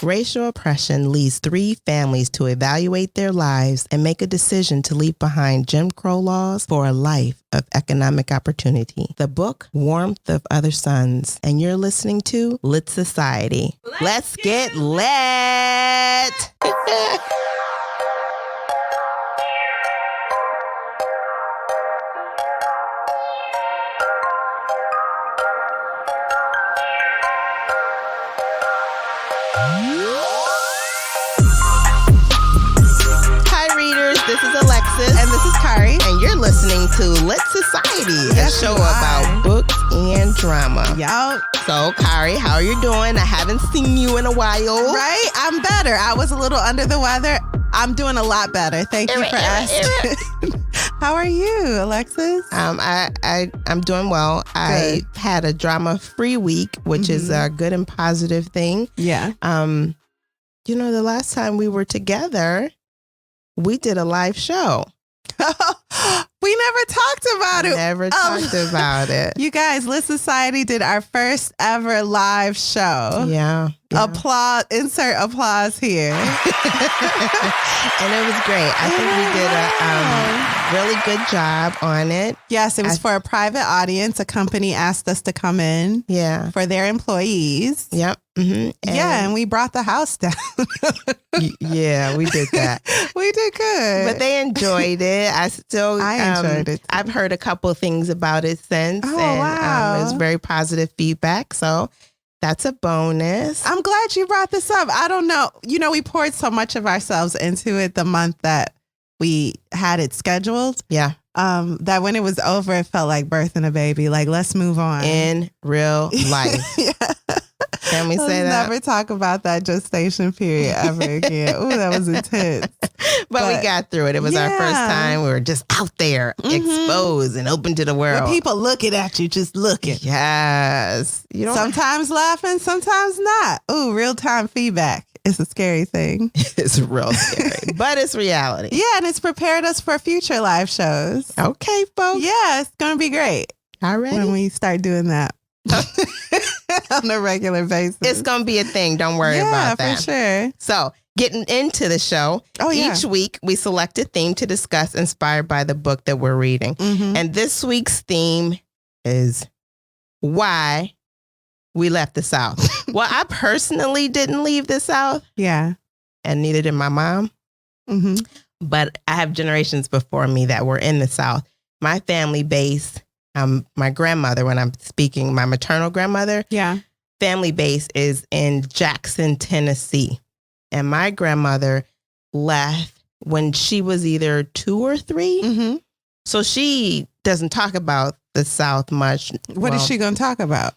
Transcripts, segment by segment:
Racial oppression leads 3 families to evaluate their lives and make a decision to leave behind Jim Crow laws for a life of economic opportunity. The book, Warmth of Other Suns, and you're listening to Lit Society. Let's get lit! This is Alexis. And this is Kari. And you're listening to Lit Society, a show about books and drama. Yup. So, Kari, how are you doing? I haven't seen you in a while. Right? I'm better. I was a little under the weather. I'm doing a lot better. Thank you for asking. How are you, Alexis? I'm doing well. Good. I had a drama-free week, which is a good and positive thing. Yeah. You know, the last time we were together, we did a live show. We never talked about it. Never talked about it. You guys, Lit Society did our first ever live show. Yeah. Applause, insert applause here. And it was great. I think we did a really good job on it. Yes, it was for a private audience. A company asked us to come in for their employees. Yep. Mm-hmm. And we brought the house down. Yeah, we did that. We did good. But they enjoyed it. I enjoyed it. I've heard a couple of things about it since. Oh, and, wow. It was very positive feedback. So that's a bonus. I'm glad you brought this up. I don't know. You know, we poured so much of ourselves into it the month that we had it scheduled. Yeah. That when it was over, it felt like birthing a baby. Like, let's move on. In real life. Yeah. Can we say that? Never talk about that gestation period ever again. Ooh, that was intense. But we got through it. It was our first time. We were just out there, exposed and open to the world. With people looking at you, just looking. Yes. Sometimes laughing, sometimes not. Ooh, real-time feedback. It's a scary thing. It's real scary, but it's reality. Yeah, and it's prepared us for future live shows. Okay, folks. Yeah, it's going to be great. All right. When we start doing that. On a regular basis. It's going to be a thing. Don't worry about that. Yeah, for sure. So, getting into the show, each week we select a theme to discuss inspired by the book that we're reading. Mm-hmm. And this week's theme is why we left the South. Well, I personally didn't leave the South. Yeah. And neither did my mom. Mm-hmm. But I have generations before me that were in the South. My family base, my grandmother, when I'm speaking, my maternal grandmother, family base is in Jackson, Tennessee. And my grandmother left when she was either 2 or 3. Mm-hmm. So she doesn't talk about the South much. What is she going to talk about?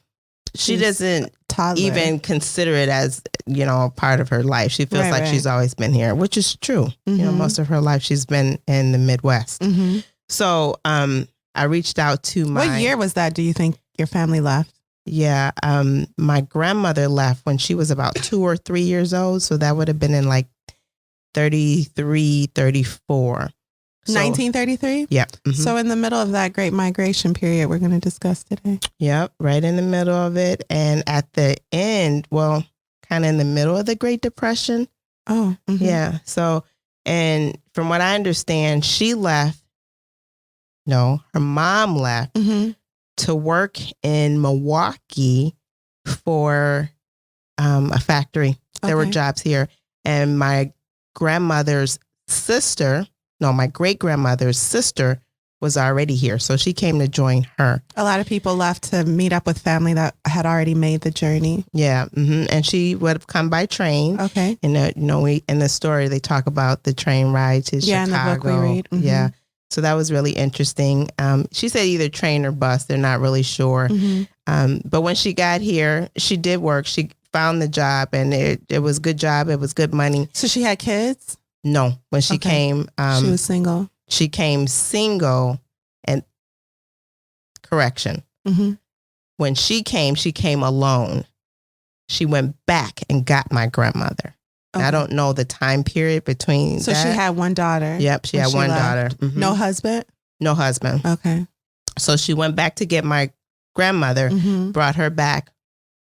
She doesn't even consider it as, a part of her life. She feels like she's always been here, which is true. Mm-hmm. Most of her life she's been in the Midwest. Mm-hmm. So I reached out to my... What year was that, do you think your family left? Yeah, my grandmother left when she was about 2 or 3 years old. So that would have been in like 33, 34. So, 1933? Yep. Mm-hmm. So in the middle of that great migration period we're going to discuss today. Yep, right in the middle of it. And at the end, well, kind of in the middle of the Great Depression. Oh. Mm-hmm. Yeah. So, and from what I understand, she left. No, her mom left to work in Milwaukee for a factory. There were jobs here. And my grandmother's sister, my great-grandmother's sister was already here. So she came to join her. A lot of people left to meet up with family that had already made the journey. Yeah. Mm-hmm. And she would have come by train. Okay. And, in the story, they talk about the train ride to Chicago. In the book we read. Mm-hmm. Yeah. So that was really interesting. She said either train or bus. They're not really sure. Mm-hmm. But when she got here, she did work. She found the job and it was a good job. It was good money. So she had kids? No. When she came... she was single? She came single and... Correction. Mm-hmm. When she came alone. She went back and got my grandmother. Okay. I don't know the time period between So she had one daughter? Yep, she had one daughter. Mm-hmm. No husband? No husband. Okay. So she went back to get my grandmother, brought her back,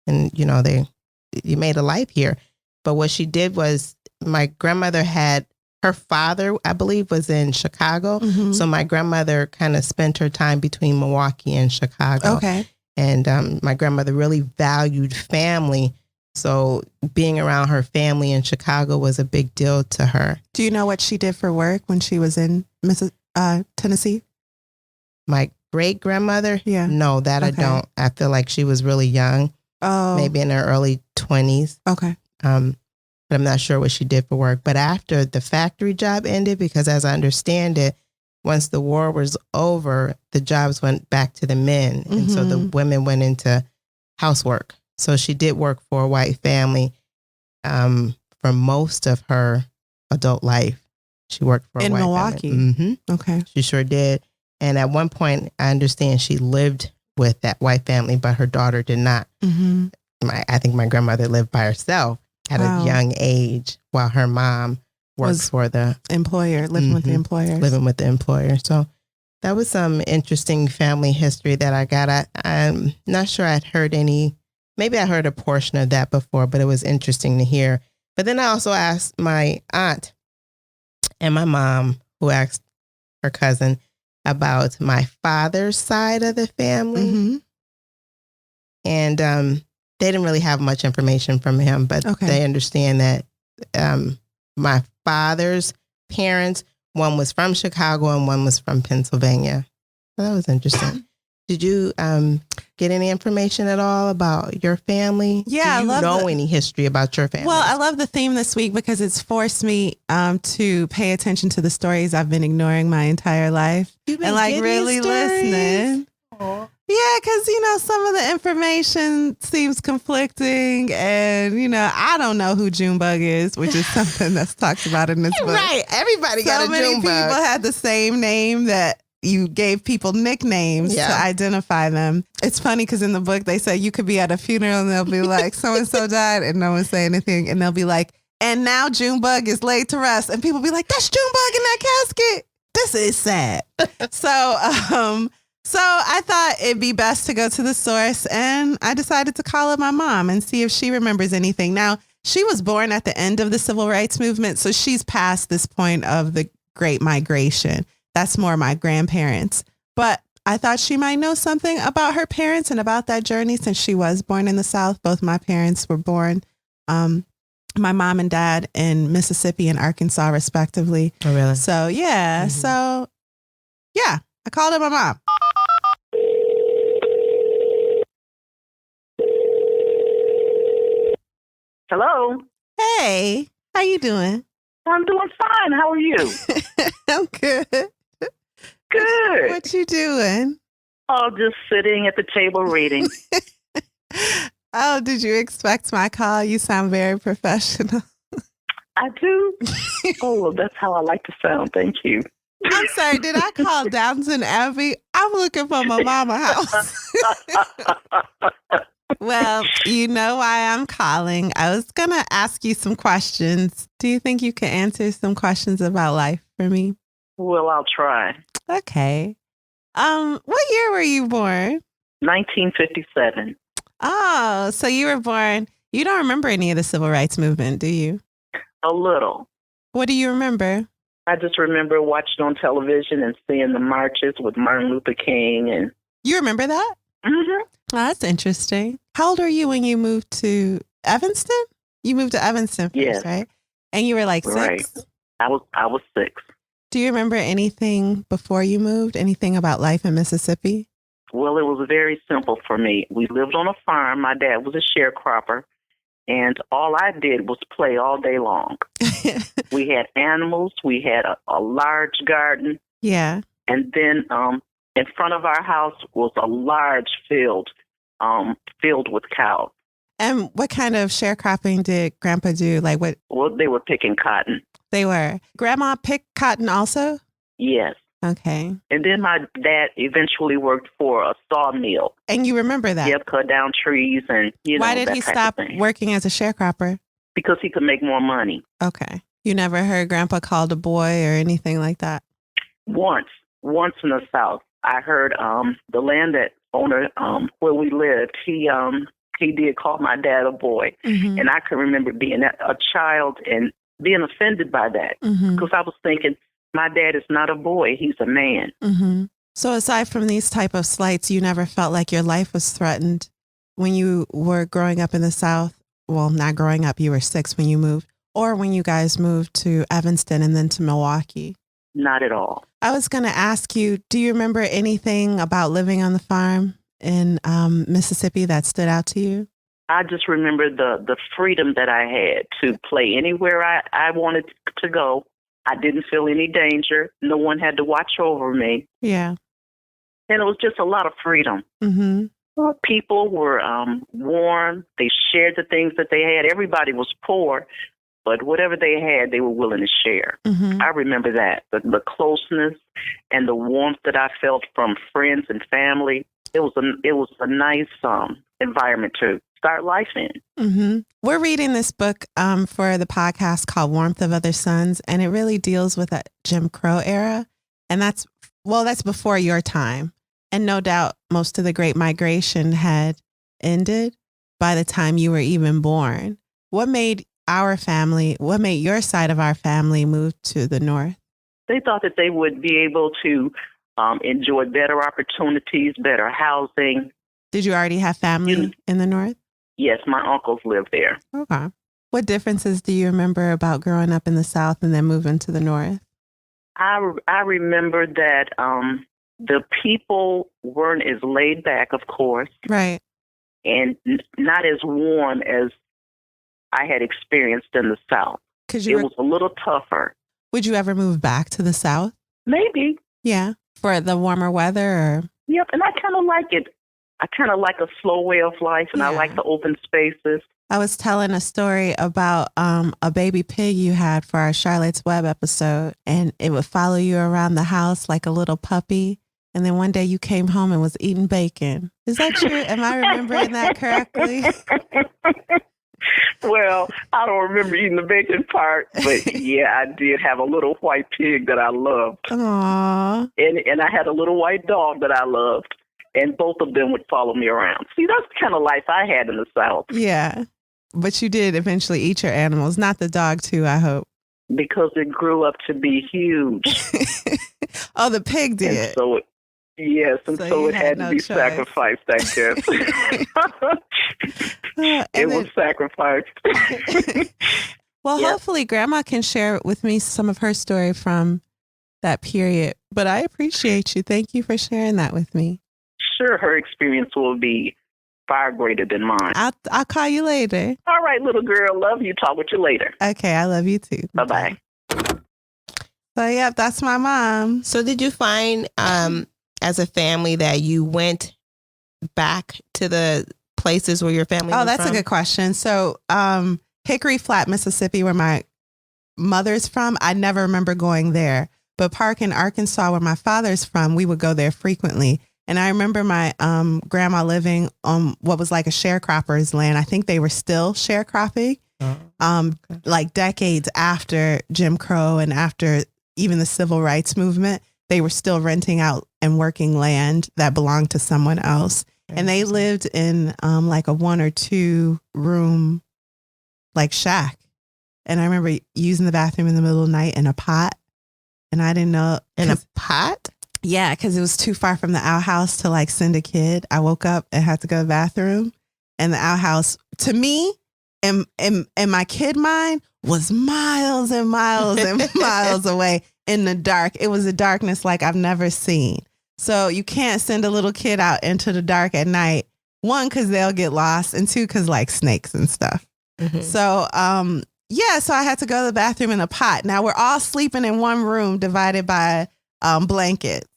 and, you made a life here. But what she did was my grandmother had her father, I believe, was in Chicago. Mm-hmm. So my grandmother kind of spent her time between Milwaukee and Chicago. Okay. And my grandmother really valued family. So being around her family in Chicago was a big deal to her. Do you know what she did for work when she was in Tennessee? My great grandmother? Yeah. No, that okay. I don't. I feel like she was really young. Oh. Maybe in her early 20s. Okay. But I'm not sure what she did for work. But after the factory job ended, because as I understand it, once the war was over, the jobs went back to the men. Mm-hmm. And so the women went into housework. So she did work for a white family for most of her adult life. She worked for a white Milwaukee. family. Mm-hmm. Okay. She sure did. And at one point, I understand she lived with that white family, but her daughter did not. Mm-hmm. I think my grandmother lived by herself at a young age while her mom works for the employer, living with the employer. Living with the employer. So that was some interesting family history that I got. I'm not sure I'd heard any, maybe I heard a portion of that before, but it was interesting to hear. But then I also asked my aunt and my mom, who asked her cousin, about my father's side of the family. Mm-hmm. And they didn't really have much information from him, but they understand that my father's parents, one was from Chicago and one was from Pennsylvania. So that was interesting. Did you get any information at all about your family? Yeah, Do you know any history about your family? Well, I love the theme this week because it's forced me to pay attention to the stories I've been ignoring my entire life. You've been and like really listening. Aww. Yeah, because, some of the information seems conflicting and, I don't know who Junebug is, which is something that's talked about in this book. Right. Everybody got a Junebug. So many people had the same name that you gave people nicknames to identify them. It's funny because in the book they say you could be at a funeral and they'll be like, so-and-so died, and no one say anything. And they'll be like, and now Junebug is laid to rest. And people be like, that's Junebug in that casket. This is sad. So I thought it'd be best to go to the source, and I decided to call up my mom and see if she remembers anything. Now, she was born at the end of the civil rights movement, so she's past this point of the Great Migration. That's more my grandparents. But I thought she might know something about her parents and about that journey since she was born in the South. Both my parents were born, my mom and dad, in Mississippi and Arkansas, respectively. Oh, really? So, yeah. Mm-hmm. I called up my mom. Hello. Hey, how you doing? I'm doing fine. How are you? I'm good. Good. What you doing? Oh, just sitting at the table reading. Oh, did you expect my call? You sound very professional. I do? Oh, well, that's how I like to sound. Thank you. I'm sorry, did I call Downton Abbey? I'm looking for my mama house. Well, you know why I'm calling. I was going to ask you some questions. Do you think you can answer some questions about life for me? Well, I'll try. Okay. What year were you born? 1957. Oh, so you were born. You don't remember any of the civil rights movement, do you? A little. What do you remember? I just remember watching on television and seeing the marches with Martin Luther King. And you remember that? Mm-hmm. Oh, that's interesting. How old were you when you moved to Evanston? You moved to Evanston first, right? And you were like 6? Right. I was 6. Do you remember anything before you moved? Anything about life in Mississippi? Well, it was very simple for me. We lived on a farm. My dad was a sharecropper, and all I did was play all day long. We had animals. We had a large garden. Yeah. And then in front of our house was a large field filled with cows. And what kind of sharecropping did Grandpa do? Like what? Well, they were picking cotton. They were. Grandma picked cotton also? Yes. Okay. And then my dad eventually worked for a sawmill. And you remember that? Yep, cut down trees and, Why did he stop working as a sharecropper? Because he could make more money. Okay. You never heard Grandpa called a boy or anything like that? Once in the South, I heard the land owner where we lived, he he did call my dad a boy. Mm-hmm. And I can remember being a child and being offended by that because I was thinking, my dad is not a boy, he's a man. Mm-hmm. So aside from these type of slights, you never felt like your life was threatened when you were growing up in the South? Well, not growing up, you were 6 when you moved, or when you guys moved to Evanston and then to Milwaukee? Not at all. I was going to ask you, do you remember anything about living on the farm in Mississippi that stood out to you? I just remember the freedom that I had to play anywhere I wanted to go. I didn't feel any danger. No one had to watch over me. Yeah. And it was just a lot of freedom. Mm-hmm. Well, people were warm. They shared the things that they had. Everybody was poor, but whatever they had, they were willing to share. Mm-hmm. I remember that, the closeness and the warmth that I felt from friends and family. It was a nice environment to start life in. Mm-hmm. We're reading this book for the podcast called Warmth of Other Suns, and it really deals with that Jim Crow era. And that's before your time. And no doubt most of the Great Migration had ended by the time you were even born. What made your side of our family move to the North? They thought that they would be able to enjoy better opportunities, better housing. Did you already have family in the North? Yes, my uncles lived there. Okay. What differences do you remember about growing up in the South and then moving to the North? I remember that the people weren't as laid back, of course. Right. And not as warm as I had experienced in the South. It was a little tougher. Would you ever move back to the South? Maybe. Yeah. For the warmer weather? Or? Yep. And I kind of like it. I kind of like a slow way of life, and I like the open spaces. I was telling a story about a baby pig you had for our Charlotte's Web episode, and it would follow you around the house like a little puppy. And then one day you came home and was eating bacon. Is that true? Am I remembering that correctly? Well, I don't remember eating the bacon part, but yeah, I did have a little white pig that I loved. Aww. And I had a little white dog that I loved. And both of them would follow me around. See, that's the kind of life I had in the South. Yeah. But you did eventually eat your animals, not the dog too, I hope. Because it grew up to be huge. Oh, the pig did. And so it had to be sacrificed, I guess. It was sacrificed. Well, hopefully Grandma can share with me some of her story from that period. But I appreciate you. Thank you for sharing that with me. Sure, her experience will be far greater than mine. I'll call you later. All right, little girl. Love you. Talk with you later. Okay, I love you too. Bye-bye. So, yeah, that's my mom. So did you find as a family that you went back to the places where your family was that's from? a good question. So Hickory Flat, Mississippi, where my mother's from, I never remember going there. But Park in Arkansas, where my father's from, we would go there frequently. And I remember my grandma living on what was like a sharecropper's land. I think they were still sharecropping, like decades after Jim Crow and after even the Civil Rights Movement. They were still renting out and working land that belonged to someone else. And they lived in like a 1 or 2 room, like shack. And I remember using the bathroom in the middle of the night in a pot. And I didn't know. In a pot? Yeah, because it was too far from the outhouse to like send a kid. I woke up and had to go to the bathroom. And the outhouse, to me, in my kid mind, was miles and miles and miles away in the dark. It was a darkness like I've never seen. So you can't send a little kid out into the dark at night. 1, because they'll get lost. And 2, because like snakes and stuff. Mm-hmm. So, so I had to go to the bathroom in a pot. Now we're all sleeping in one room divided by blankets.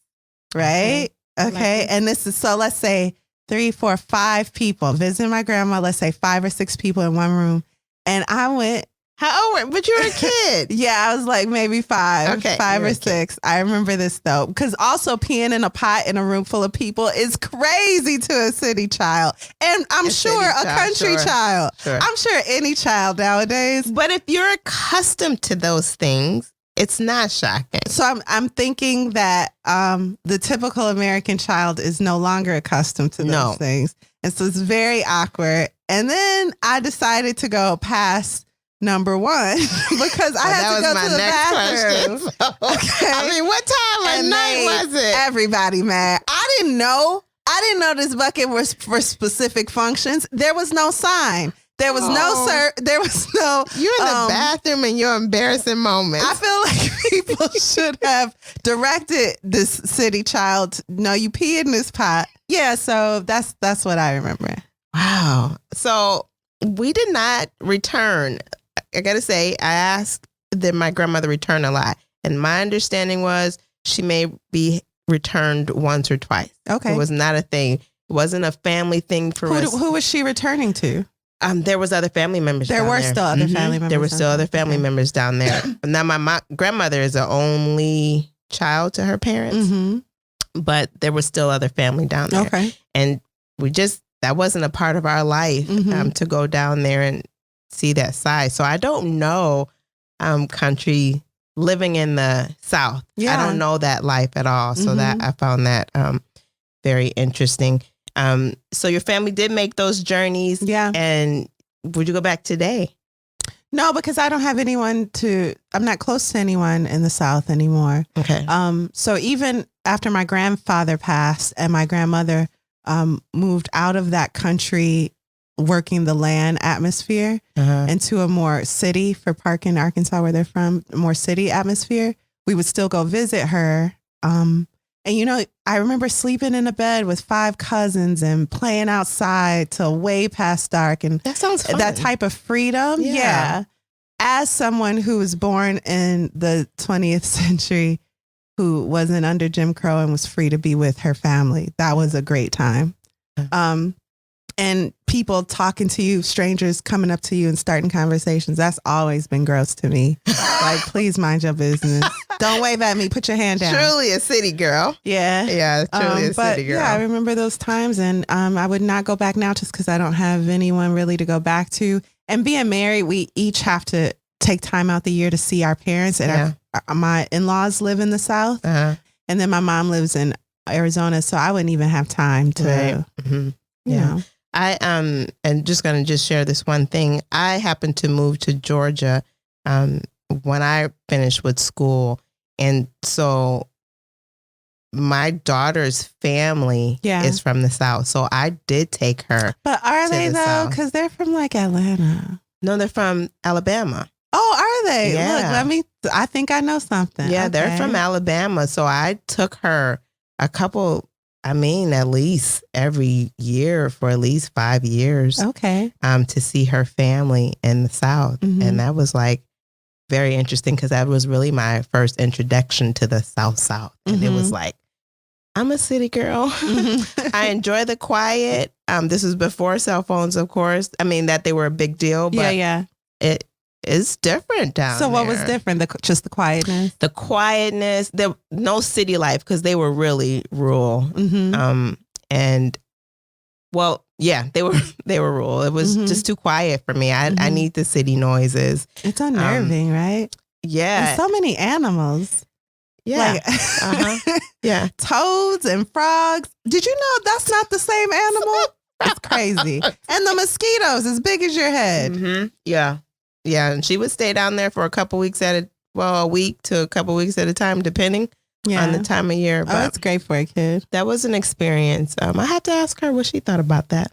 Right? Okay. And this is, so let's say 3, 4, 5 people visiting my grandma. Let's say 5 or 6 people in one room. And I went. How old? But you were a kid. Yeah, I was like maybe 5, okay, 5 or 6. I remember this though, because also peeing in a pot in a room full of people is crazy to a city child. And I'm sure a country child. Sure. I'm sure any child nowadays. But if you're accustomed to those things, It's not shocking. So I'm thinking that the typical American child is no longer accustomed to those things. And so it's very awkward. And then I decided to go past number one because I had to go to the bathroom. So, okay. I mean, what time of night was it? Everybody mad. I didn't know this bucket was for specific functions. There was no sign. There was no, sir. There was no. You're in the bathroom in your embarrassing moment. I feel like people should have directed this city child. No, you pee in this pot. Yeah, so that's what I remember. Wow. So we did not return. I got to say, I asked that my grandmother return a lot. And my understanding was she may be returned once or twice. Okay. It was not a thing. It wasn't a family thing for us. Who was she returning to? There was other family members down there. There were still other family members. There were still other family members down there. Now, my grandmother is the only child to her parents, but there was still other family down there. Okay. And that wasn't a part of our life to go down there and see that side. So I don't know country living in the South. Yeah. I don't know that life at all. So that I found that very interesting. So your family did make those journeys. Yeah. And would you go back today? No, because I don't have I'm not close to anyone in the South anymore. Okay. So even after my grandfather passed and my grandmother moved out of that country working the land atmosphere into a more city, for Parkin, Arkansas, where they're from, more city atmosphere, we would still go visit her. And, I remember sleeping in a bed with 5 cousins and playing outside till way past dark. And that sounds fun. That type of freedom. Yeah. As someone who was born in the 20th century, who wasn't under Jim Crow and was free to be with her family, that was a great time. And people talking to you, strangers coming up to you and starting conversations, that's always been gross to me. Like, please mind your business. Don't wave at me. Put your hand down. Truly a city girl. Yeah. Yeah, truly a city girl. Yeah, I remember those times, and I would not go back now just because I don't have anyone really to go back to. And being married, we each have to take time out the year to see our parents. And my in-laws live in the South, and then my mom lives in Arizona, so I wouldn't even have time to, you know. I and just gonna share this one thing. I happened to move to Georgia when I finished with school, and so my daughter's family is from the South. So I did take her. But are they though? Because they're from like Atlanta. No, they're from Alabama. Oh, are they? Yeah. Look, I think I know something. Yeah, they're from Alabama. So I took her at least every year for at least 5 years. Okay. To see her family in the South. And that was like very interesting because that was really my first introduction to the South. And it was like, I'm a city girl. I enjoy the quiet. This was before cell phones, of course. I mean, that they were a big deal, but it is different down there. So what was different? Just the quietness? The quietness. There no city life because they were really rural. And well, yeah, they were rural. It was just too quiet for me. I need the city noises. It's unnerving, right? Yeah. And so many animals. Yeah. Yeah. Toads and frogs. Did you know that's not the same animal? That's crazy. And the mosquitoes as big as your head. Yeah. Yeah. And she would stay down there for a week to a couple weeks at a time, depending on the time of year. But that's great for a kid. That was an experience. I had to ask her what she thought about that.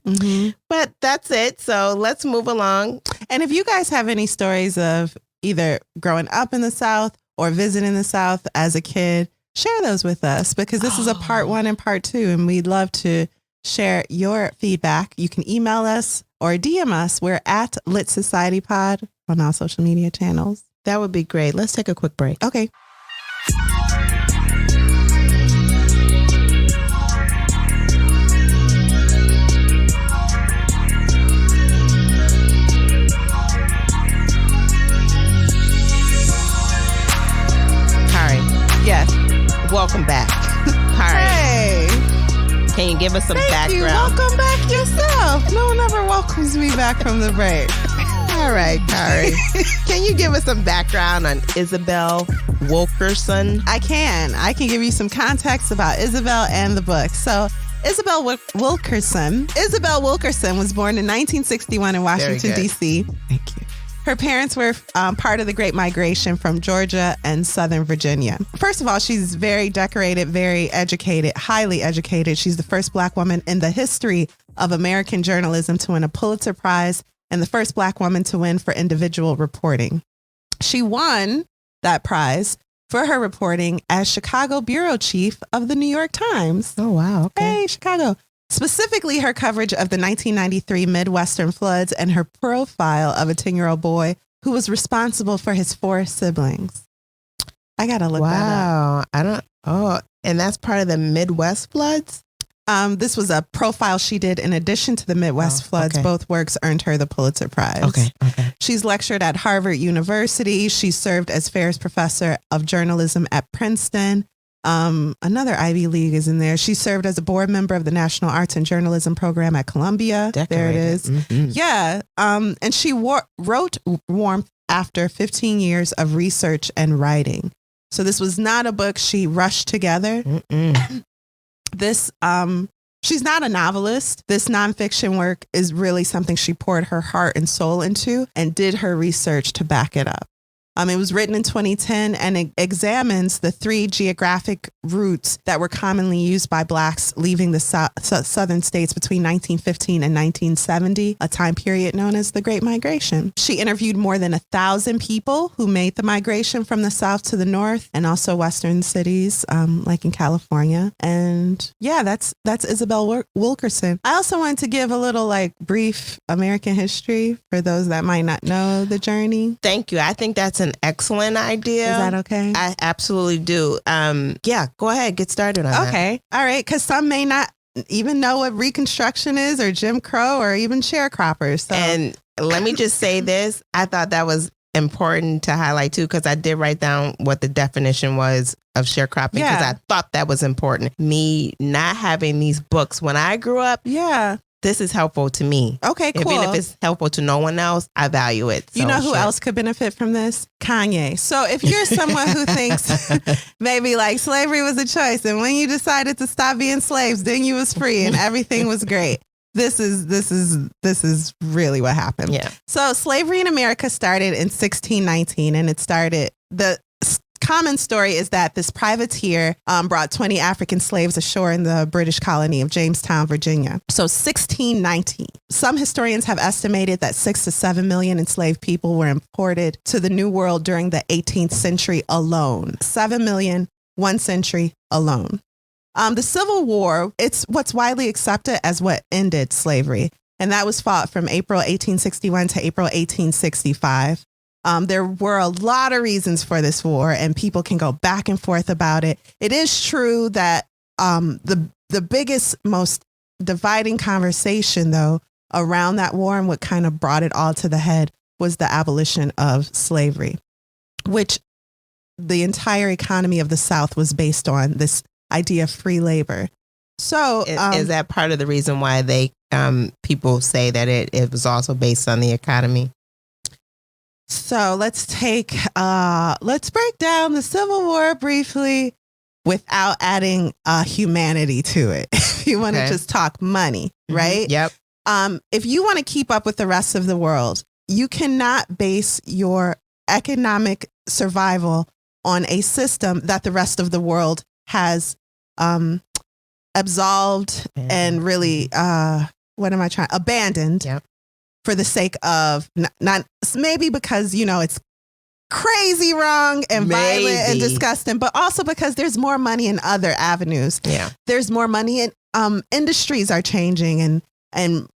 But that's it. So let's move along. And if you guys have any stories of either growing up in the South or visiting the South as a kid, share those with us because this is a part 1 and part 2. And we'd love to share your feedback. You can email us or DM us. We're at Lit Society Pod on all social media channels. That would be great. Let's take a quick break. Okay. Yes. Welcome back. Hey. Can you give us some background? You. Welcome back yourself. No one ever welcomes me back from the break. All All right, Kari. Can you give us some background on Isabel Wilkerson? I can give you some context about Isabel and the book. So Isabel Wilkerson was born in 1961 in Washington, D.C. Thank you. Her parents were part of the Great Migration from Georgia and Southern Virginia. First of all, she's very decorated, very educated, highly educated. She's the first Black woman in the history of American journalism to win a Pulitzer Prize and the first Black woman to win for individual reporting. She won that prize for her reporting as Chicago bureau chief of the New York Times. Oh, wow. Okay. Hey, Chicago. Specifically, her coverage of the 1993 Midwestern floods and her profile of a 10-year-old boy who was responsible for his 4 siblings. I got to look that up. And that's part of the Midwest floods? This was a profile she did in addition to the Midwest floods. Okay. Both works earned her the Pulitzer Prize. Okay. She's lectured at Harvard University. She served as Ferris Professor of Journalism at Princeton. Another Ivy League is in there. She served as a board member of the National Arts and Journalism Program at Columbia. Decorated. There it is. Mm-hmm. Yeah. And she wrote Warmth after 15 years of research and writing. So this was not a book she rushed together. This, she's not a novelist. This nonfiction work is really something she poured her heart and soul into and did her research to back it up. It was written in 2010 and it examines the 3 geographic routes that were commonly used by Blacks leaving the southern states between 1915 and 1970, a time period known as the Great Migration. She interviewed more than 1,000 people who made the migration from the South to the North and also Western cities, like in California. And yeah, that's Isabel Wilkerson. I also wanted to give a little brief American history for those that might not know the journey. Thank you. I think that's an excellent idea. Is that okay? I absolutely do. Yeah, go ahead. Get started on that. Okay. All right. Because some may not even know what Reconstruction is or Jim Crow or even sharecroppers. So. And let me just say this. I thought that was important to highlight too, because I did write down what the definition was of sharecropping because I thought that was important. Me not having these books when I grew up. Yeah. This is helpful to me. Okay, cool. Even if it's helpful to no one else, I value it. So, you know who else could benefit from this? Kanye. So if you're someone who thinks maybe slavery was a choice and when you decided to stop being slaves, then you was free and everything was great. This is really what happened. Yeah. So slavery in America started in 1619 and the common story is that this privateer brought 20 African slaves ashore in the British colony of Jamestown, Virginia. So 1619. Some historians have estimated that 6 to 7 million enslaved people were imported to the New World during the 18th century alone. 7 million, 1 century alone. The Civil War, it's what's widely accepted as what ended slavery. And that was fought from April 1861 to April 1865. There were a lot of reasons for this war, and people can go back and forth about it. It is true that the biggest, most dividing conversation, though, around that war and what kind of brought it all to the head was the abolition of slavery, which the entire economy of the South was based on this idea of free labor. So is that part of the reason why they people say that it was also based on the economy? So let's break down the Civil War briefly without adding humanity to it. If you want to just talk money, right? Yep. If you want to keep up with the rest of the world, you cannot base your economic survival on a system that the rest of the world has absolved and really, abandoned. Yep. For the sake of not maybe because, it's crazy wrong and violent and disgusting, but also because there's more money in other avenues. Yeah. There's more money in industries are changing and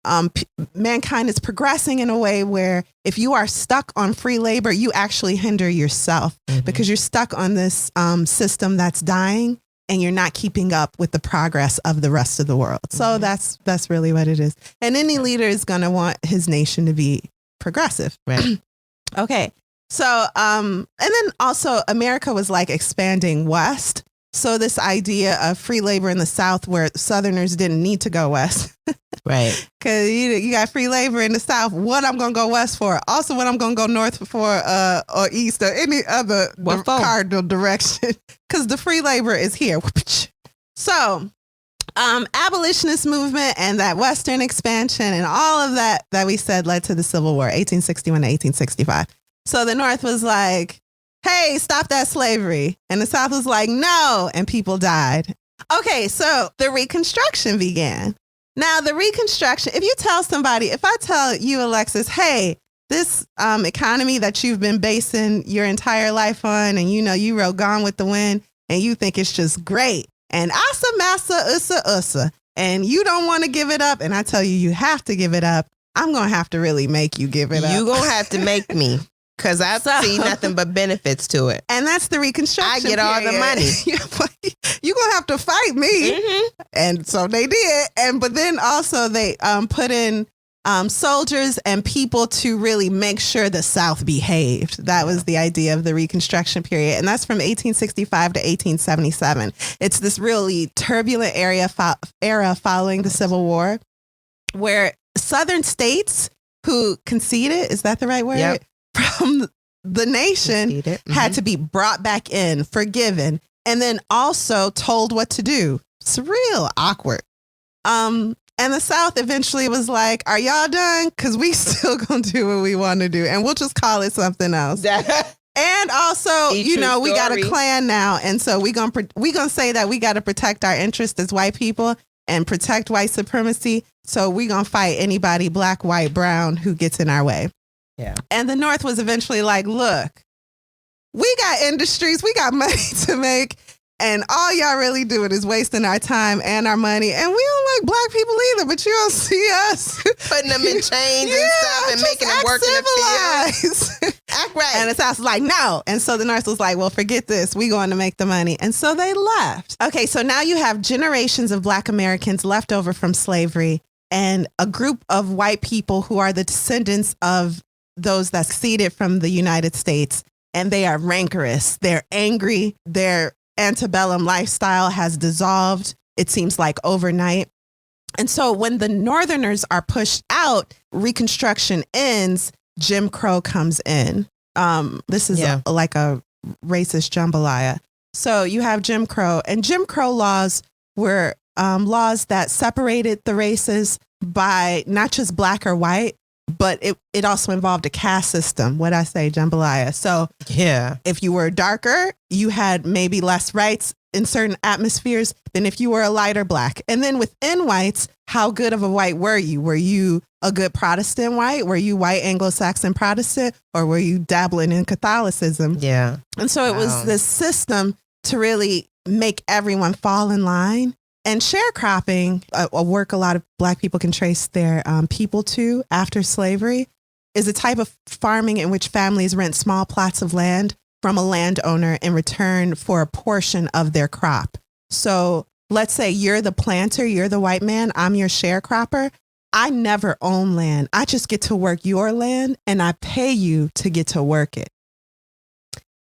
mankind is progressing in a way where if you are stuck on free labor, you actually hinder yourself because you're stuck on this system that's dying. And you're not keeping up with the progress of the rest of the world. So that's really what it is. And any leader is going to want his nation to be progressive. Right. Okay. So, and then also America was expanding west. So this idea of free labor in the South where Southerners didn't need to go west. Right. Because you got free labor in the South. What I'm going to go west for. Also, what I'm going to go north for or east or any other cardinal direction. Because the free labor is here. So abolitionist movement and that Western expansion and all of that we said led to the Civil War, 1861 to 1865. So the North was like, hey, stop that slavery. And the South was like, no. And people died. Okay, so the Reconstruction began. Now, the Reconstruction, if you tell somebody, if I tell you, Alexis, hey, this economy that you've been basing your entire life on, and you wrote Gone with the Wind, and you think it's just great, and asa massa usa, and you don't want to give it up, and I tell you have to give it up, I'm going to have to really make you give it up. You're going to have to make me. Because I see nothing but benefits to it. And that's the Reconstruction I get all the money. You're going to have to fight me. Mm-hmm. And so they did. But then also they put in soldiers and people to really make sure the South behaved. That was the idea of the Reconstruction period. And that's from 1865 to 1877. It's this really turbulent era following the Civil War where Southern states who conceded, is that the right word? Yep. From the nation Mm-hmm. had to be brought back in, forgiven, and then also told what to do. It's real awkward. And the South eventually was like, are y'all done? Because we still gonna do what we want to do. And we'll just call it something else. And also, we got a Klan now. And so we gonna say that we got to protect our interests as white people and protect white supremacy. So we gonna fight anybody, black, white, brown, who gets in our way. Yeah. And the North was eventually like, look, we got industries, we got money to make, and all y'all really doing is wasting our time and our money. And we don't like black people either, but you don't see us putting them in chains and stuff and making them work in the field. Act right. And the South was like, no. And so the North was like, well, forget this. We going to make the money. And so they left. Okay, so now you have generations of Black Americans left over from slavery and a group of white people who are the descendants of those that seceded from the United States, and they are rancorous. They're angry. Their antebellum lifestyle has dissolved, it seems like overnight. And so when the Northerners are pushed out, Reconstruction ends, Jim Crow comes in. This is like a racist jambalaya. So you have Jim Crow, and Jim Crow laws were laws that separated the races by not just black or white, but it also involved a caste system. What I say, jambalaya. So if you were darker, you had maybe less rights in certain atmospheres than if you were a lighter black. And then within whites, how good of a white were you? Were you a good Protestant white? Were you white Anglo-Saxon Protestant? Or were you dabbling in Catholicism? Yeah. And so it was this system to really make everyone fall in line. And sharecropping, a work a lot of Black people can trace their people to after slavery, is a type of farming in which families rent small plots of land from a landowner in return for a portion of their crop. So let's say you're the planter, you're the white man, I'm your sharecropper. I never own land. I just get to work your land and I pay you to get to work it.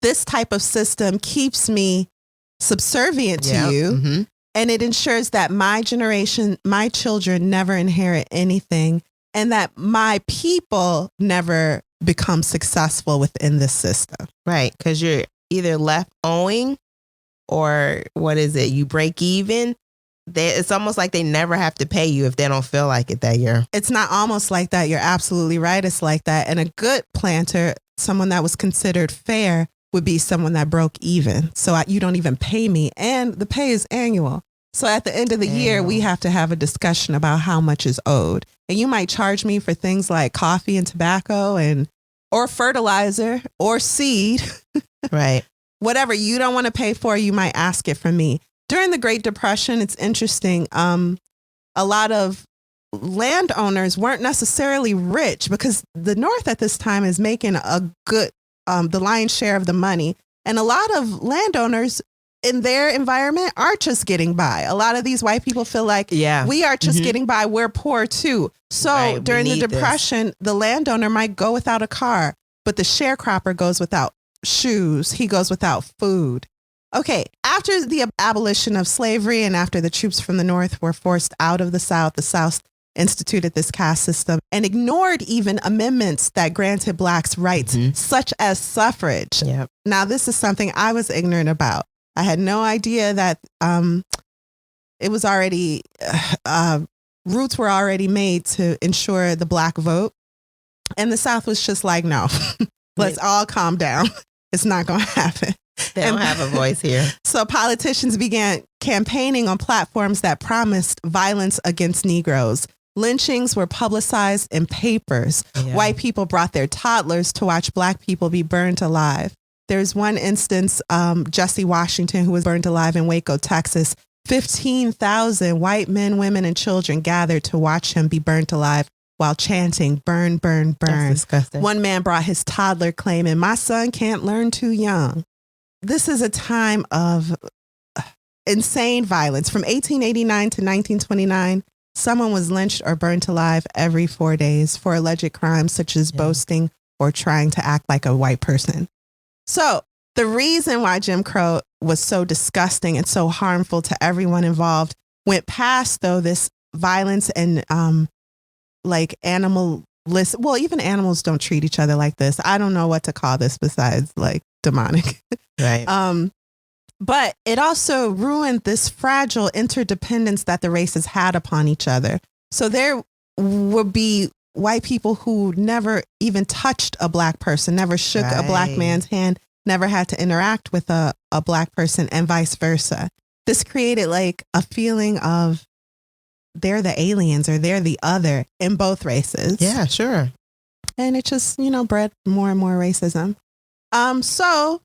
This type of system keeps me subservient to you. Mm-hmm. And it ensures that my generation, my children never inherit anything, and that my people never become successful within this system. Right. Because you're either left owing or you break even. It's almost like they never have to pay you if they don't feel like it that year. It's not almost like that. You're absolutely right. It's like that. And a good planter, someone that was considered fair, would be someone that broke even. So you don't even pay me. And the pay is annual. So at the end of the year, we have to have a discussion about how much is owed. And you might charge me for things like coffee and tobacco or fertilizer or seed. Right. Whatever you don't want to pay for, you might ask it from me. During the Great Depression, it's interesting. A lot of landowners weren't necessarily rich because the North at this time is making a good the lion's share of the money. And a lot of landowners in their environment are just getting by. A lot of these white people feel like we are just getting by. We're poor too. So during the Depression, the landowner might go without a car, but the sharecropper goes without shoes. He goes without food. Okay, after the abolition of slavery and after the troops from the North were forced out of the South instituted this caste system and ignored even amendments that granted blacks rights, such as suffrage. Yep. Now, this is something I was ignorant about. I had no idea that it was already, roots were already made to ensure the black vote. And the South was just like, no, let's all calm down. It's not going to happen. They don't have a voice here. So politicians began campaigning on platforms that promised violence against Negroes. Lynchings were publicized in papers. Yeah. White people brought their toddlers to watch black people be burned alive. There's one instance, Jesse Washington, who was burned alive in Waco, Texas. 15,000 white men, women, and children gathered to watch him be burnt alive while chanting, burn, burn, burn. That's disgusting. One man brought his toddler claiming, my son can't learn too young. This is a time of insane violence. From 1889 to 1929, someone was lynched or burnt alive every 4 days for alleged crimes such as boasting or trying to act like a white person. So the reason why Jim Crow was so disgusting and so harmful to everyone involved went past, though, this violence and like animalistic. Well, even animals don't treat each other like this. I don't know what to call this besides like demonic. Right. But it also ruined this fragile interdependence that the races had upon each other. So there would be white people who never even touched a black person, never shook a black man's hand, never had to interact with a black person, and vice versa. This created like a feeling of they're the aliens or they're the other in both races. Yeah, sure. And it just, bred more and more racism. So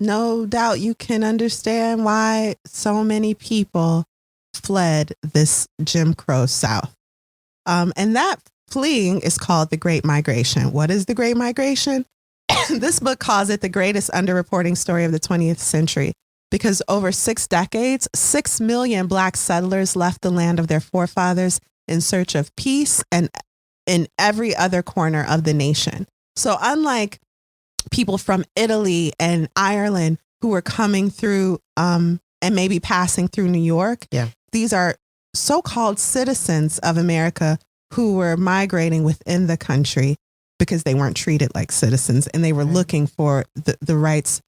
no doubt you can understand why so many people fled this Jim Crow South. And that fleeing is called the Great Migration. What is the Great Migration? This book calls it the greatest underreporting story of the 20th century because over 6 decades, 6 million black settlers left the land of their forefathers in search of peace and in every other corner of the nation. So unlike people from Italy and Ireland who were coming through and maybe passing through New York, these are so-called citizens of America who were migrating within the country because they weren't treated like citizens and they were looking for the rights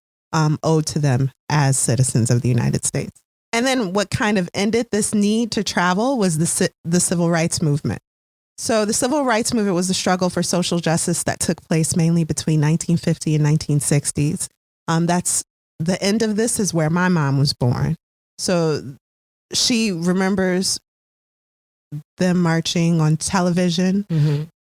owed to them as citizens of the United States. And then what kind of ended this need to travel was the Civil Rights Movement. So the Civil Rights Movement was a struggle for social justice that took place mainly between 1950 and 1960s. That's the end of this is where my mom was born. So she remembers them marching on television,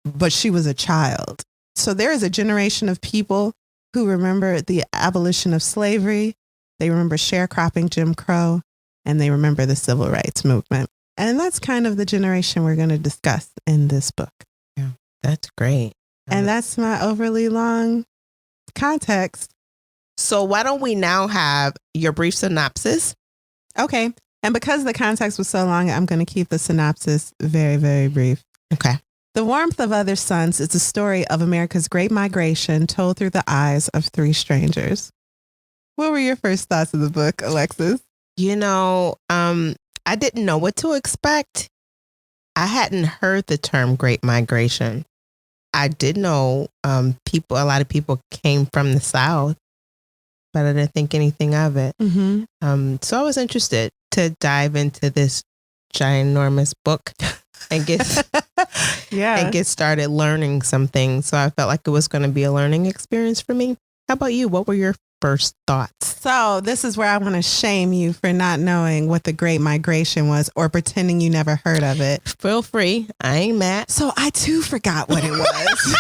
but she was a child. So there is a generation of people who remember the abolition of slavery. They remember sharecropping, Jim Crow, and they remember the Civil Rights Movement. And that's kind of the generation we're going to discuss in this book. Yeah, that's great. And that's my overly long context. So why don't we now have your brief synopsis? Okay. And because the context was so long, I'm going to keep the synopsis very, very brief. Okay. The Warmth of Other Suns is a story of America's Great Migration told through the eyes of 3 strangers. What were your first thoughts of the book, Alexis? I didn't know what to expect. I hadn't heard the term Great Migration. I did know a lot of people came from the South, but I didn't think anything of it. So I was interested to dive into this ginormous book and get started learning some things. So I felt like it was going to be a learning experience for me. How about you? What were your first thoughts? So this is where I want to shame you for not knowing what the Great Migration was or pretending you never heard of it. Feel free. I ain't mad. So I too forgot what it was.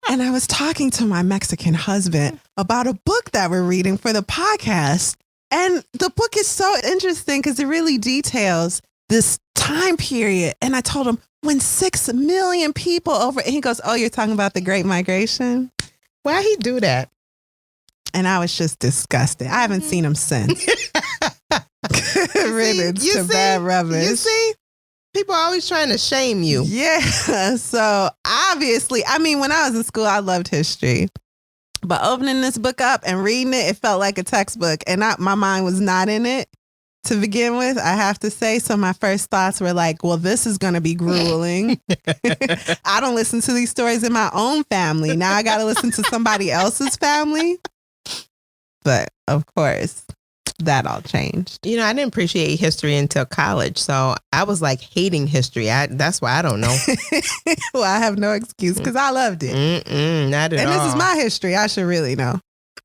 And I was talking to my Mexican husband about a book that we're reading for the podcast. And the book is so interesting because it really details this time period. And I told him when 6 million people and he goes, oh, you're talking about the Great Migration? Why'd he do that? And I was just disgusted. I haven't seen him since. Riddance to bad rubbish. You see? People are always trying to shame you. Yeah. So obviously, when I was in school, I loved history. But opening this book up and reading it, it felt like a textbook. And my mind was not in it to begin with, I have to say. So my first thoughts were like, well, this is going to be grueling. I don't listen to these stories in my own family. Now I got to listen to somebody else's family. But of course, that all changed. You know, I didn't appreciate history until college. So I was like hating history. That's why I don't know. Well, I have no excuse because I loved it. Not at all. And this is my history. I should really know.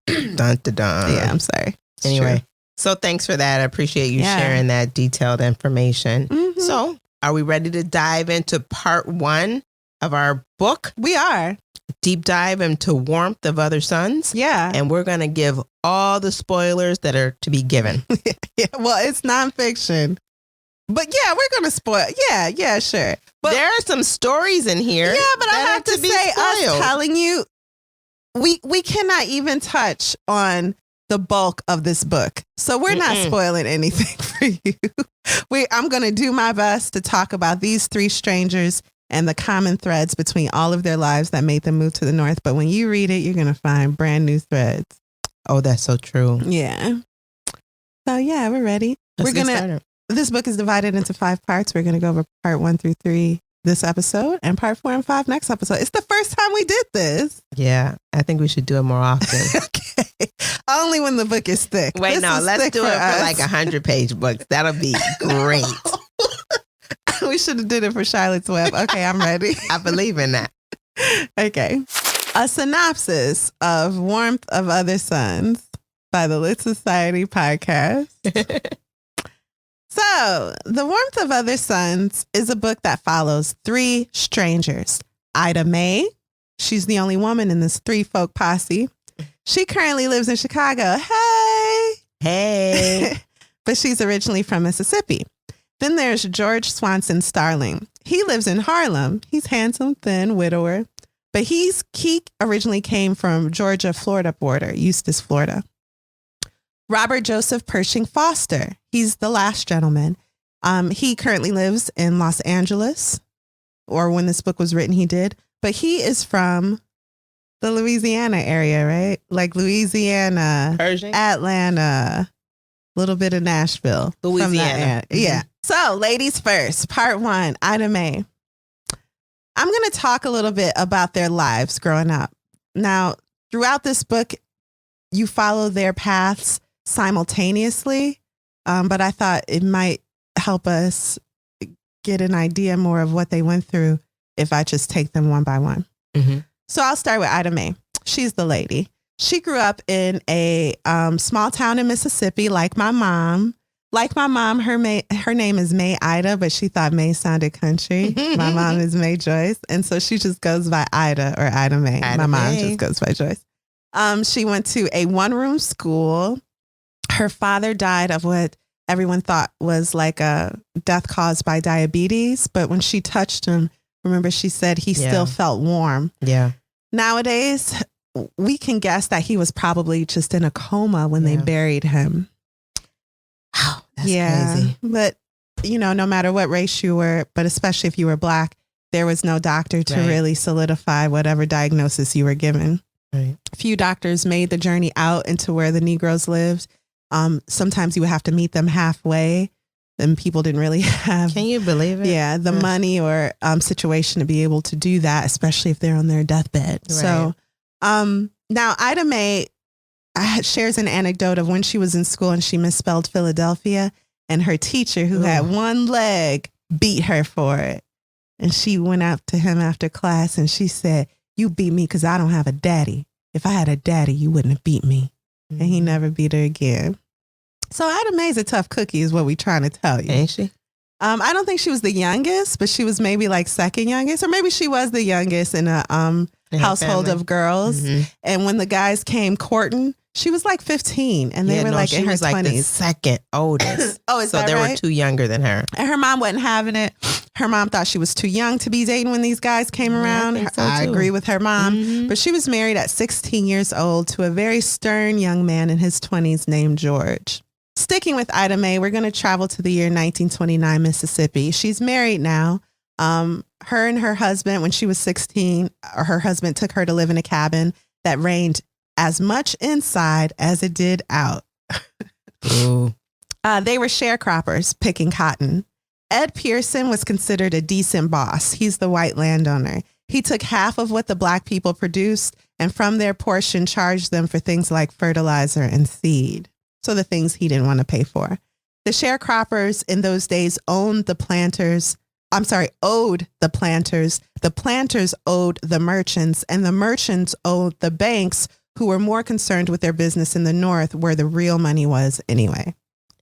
Dun, dun, dun. Yeah, I'm sorry. It's anyway, true. So thanks for that. I appreciate you sharing that detailed information. Mm-hmm. So are we ready to dive into part 1 of our book? We are. Deep dive into Warmth of Other Suns. Yeah. And we're going to give all the spoilers that are to be given. Yeah, well, it's nonfiction. But yeah, we're going to spoil. Yeah, sure. But there are some stories in here. Yeah, but I have to say, us telling you, we cannot even touch on the bulk of this book. So we're not spoiling anything for you. I'm going to do my best to talk about these 3 strangers and the common threads between all of their lives that made them move to the North. But when you read it, you're going to find brand new threads. Oh, that's so true. Yeah. So yeah, we're ready. This book is divided into 5 parts. We're going to go over part 1 through 3 this episode and part 4 and 5 next episode. It's the first time we did this. Yeah, I think we should do it more often. Okay. Only when the book is thick. Wait, no, let's do it for like 100-page books. That'll be great. We should have did it for Charlotte's Web. Okay, I'm ready. I believe in that. Okay. A synopsis of Warmth of Other Suns by the Lit Society podcast. So, The Warmth of Other Suns is a book that follows 3 strangers. Ida Mae, she's the only woman in this 3-folk posse. She currently lives in Chicago. Hey! But she's originally from Mississippi. Then there's George Swanson Starling. He lives in Harlem. He's handsome, thin, widower. But he originally came from Georgia-Florida border, Eustis, Florida. Robert Joseph Pershing Foster. He's the last gentleman. He currently lives in Los Angeles, or when this book was written, he did. But he is from the Louisiana area, right? Like Louisiana, Pershing? Atlanta, a little bit of Nashville. Louisiana. Yeah. So, ladies first, part 1, Ida Mae. I'm going to talk a little bit about their lives growing up. Now, throughout this book, you follow their paths simultaneously, but I thought it might help us get an idea more of what they went through if I just take them one by one. Mm-hmm. So I'll start with Ida Mae. She's the lady. She grew up in a small town in Mississippi, like my mom. Like my mom, her name is Mae Ida, but she thought Mae sounded country. My mom is Mae Joyce, and so she just goes by Ida or Ida Mae. My mom just goes by Joyce. She went to a 1-room school. Her father died of what everyone thought was like a death caused by diabetes. But when she touched him, remember she said he still felt warm. Yeah. Nowadays, we can guess that he was probably just in a coma when they buried him. Wow, that's crazy. But, no matter what race you were, but especially if you were Black, there was no doctor to really solidify whatever diagnosis you were given. Right. Few doctors made the journey out into where the Negroes lived. Sometimes you would have to meet them halfway, and people didn't really have. Can you believe it? Yeah, the money or situation to be able to do that, especially if they're on their deathbed. Right. So, now Ida Mae shares an anecdote of when she was in school and she misspelled Philadelphia, and her teacher, who had one leg, beat her for it. And she went out to him after class and she said, "You beat me because I don't have a daddy. If I had a daddy, you wouldn't have beat me." Mm-hmm. And he never beat her again. So Ida Mae's a tough cookie is what we're trying to tell you. Ain't she? I don't think she was the youngest, but she was maybe like second youngest, or maybe she was the youngest in a household of girls. Mm-hmm. And when the guys came courting, she was like 15 and they were like in her 20s. Like the second oldest. Oh, is that right? So they were 2 younger than her. And her mom wasn't having it. Her mom thought she was too young to be dating when these guys came around. I agree with her mom. Mm-hmm. But she was married at 16 years old to a very stern young man in his 20s named George. Sticking with Ida Mae, we're going to travel to the year 1929, Mississippi. She's married now. Her and her husband, when she was 16, her husband took her to live in a cabin that rained as much inside as it did out. Ooh. They were sharecroppers picking cotton. Ed Pearson was considered a decent boss. He's the white landowner. He took half of what the black people produced and from their portion charged them for things like fertilizer and seed. So the things he didn't want to pay for. The sharecroppers in those days owed the planters. The planters owed the merchants, and the merchants owed the banks, who were more concerned with their business in the North, where the real money was anyway.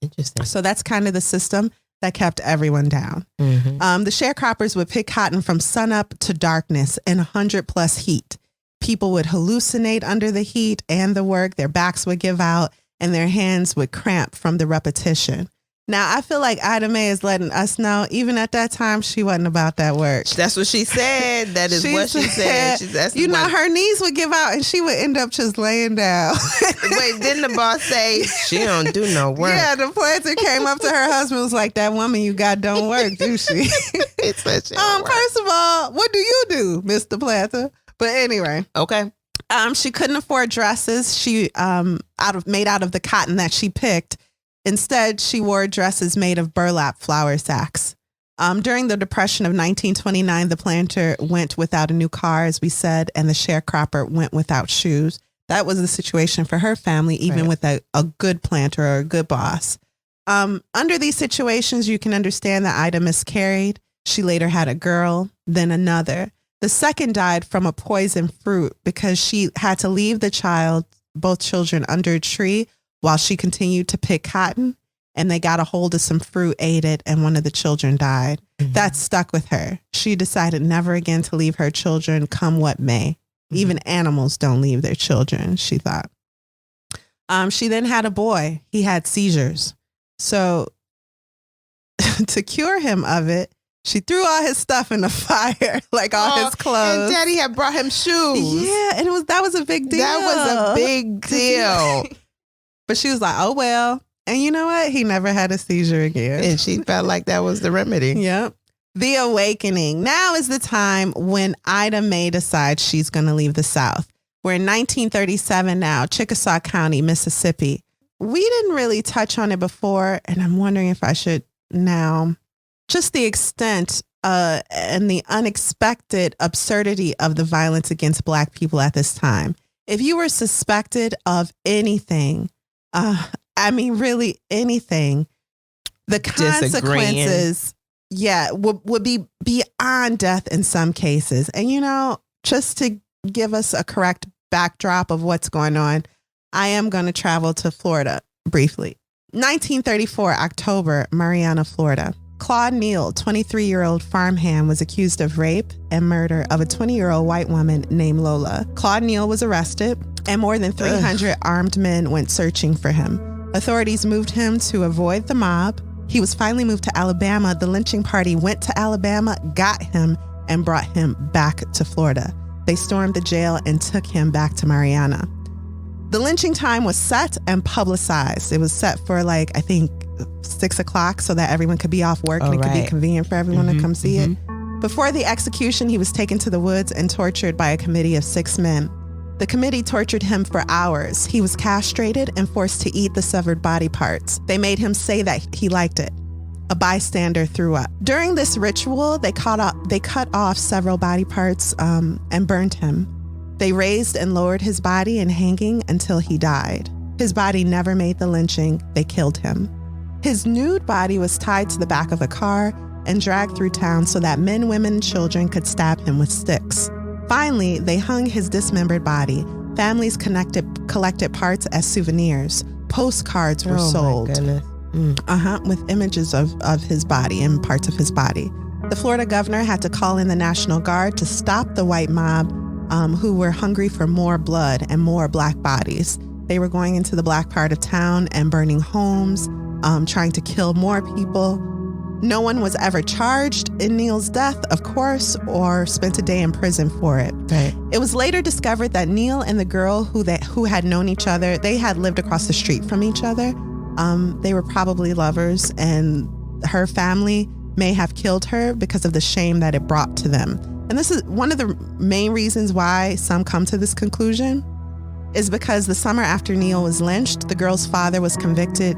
Interesting. So that's kind of the system that kept everyone down. Mm-hmm. The sharecroppers would pick cotton from sunup to darkness in 100+ heat. People would hallucinate under the heat and the work. Their backs would give out and their hands would cramp from the repetition. Now, I feel like Ida Mae is letting us know, even at that time, she wasn't about that work. That's what she said. That is what she said. Her knees would give out and she would end up just laying down. Wait, didn't the boss say she don't do no work? Yeah, the planter came up to her husband and was like, that woman you got don't work, do she? It's such First of all, what do you do, Mr. Planter? But anyway. Okay. She couldn't afford dresses made out of the cotton that she picked. Instead, she wore dresses made of burlap flour sacks. During the Depression of 1929, the planter went without a new car, as we said, and the sharecropper went without shoes. That was the situation for her family, even with a good planter or a good boss. Under these situations, you can understand that Ida miscarried. She later had a girl, then another. The second died from a poisoned fruit because she had to leave both children under a tree while she continued to pick cotton, and they got a hold of some fruit, ate it, and one of the children died. Mm-hmm. That stuck with her. She decided never again to leave her children, come what may. Mm-hmm. Even animals don't leave their children, she thought. She then had a boy. He had seizures. So to cure him of it, she threw all his stuff in the fire, like all his clothes. And Daddy had brought him shoes. Yeah, and that was a big deal. That was a big deal. But she was like, oh, well. And you know what? He never had a seizure again. And she felt like that was the remedy. Yep. The awakening. Now is the time when Ida Mae decides she's going to leave the South. We're in 1937 now, Chickasaw County, Mississippi. We didn't really touch on it before, and I'm wondering if I should now. Just the extent and the unexpected absurdity of the violence against Black people at this time. If you were suspected of anything, really anything, the consequences, would be beyond death in some cases. And, just to give us a correct backdrop of what's going on, I am going to travel to Florida briefly. 1934, October, Marianna, Florida. Claude Neal, 23-year-old farmhand, was accused of rape and murder of a 20-year-old white woman named Lola. Claude Neal was arrested, and more than 300 armed men went searching for him. Authorities moved him to avoid the mob. He was finally moved to Alabama. The lynching party went to Alabama, got him, and brought him back to Florida. They stormed the jail and took him back to Marianna. The lynching time was set and publicized. It was set for 6 o'clock so that everyone could be off work and it could be convenient for everyone to come see it. Before the execution, he was taken to the woods and tortured by a committee of 6 men. The committee tortured him for hours. He was castrated and forced to eat the severed body parts. They made him say that he liked it. A bystander threw up. During this ritual, they cut off several body parts and burned him. They raised and lowered his body in hanging until he died. His body never made the lynching. They killed him. His nude body was tied to the back of a car and dragged through town so that men, women, and children could stab him with sticks. Finally, they hung his dismembered body. Families collected parts as souvenirs. Postcards were sold. My goodness. With images of his body and parts of his body. The Florida governor had to call in the National Guard to stop the white mob who were hungry for more blood and more Black bodies. They were going into the Black part of town and burning homes, trying to kill more people. No one was ever charged in Neal's death, of course, or spent a day in prison for it. Right. It was later discovered that Neal and the girl who had known each other, they had lived across the street from each other. They were probably lovers, and her family may have killed her because of the shame that it brought to them. And this is one of the main reasons why some come to this conclusion. is because the summer after Neil was lynched, the girl's father was convicted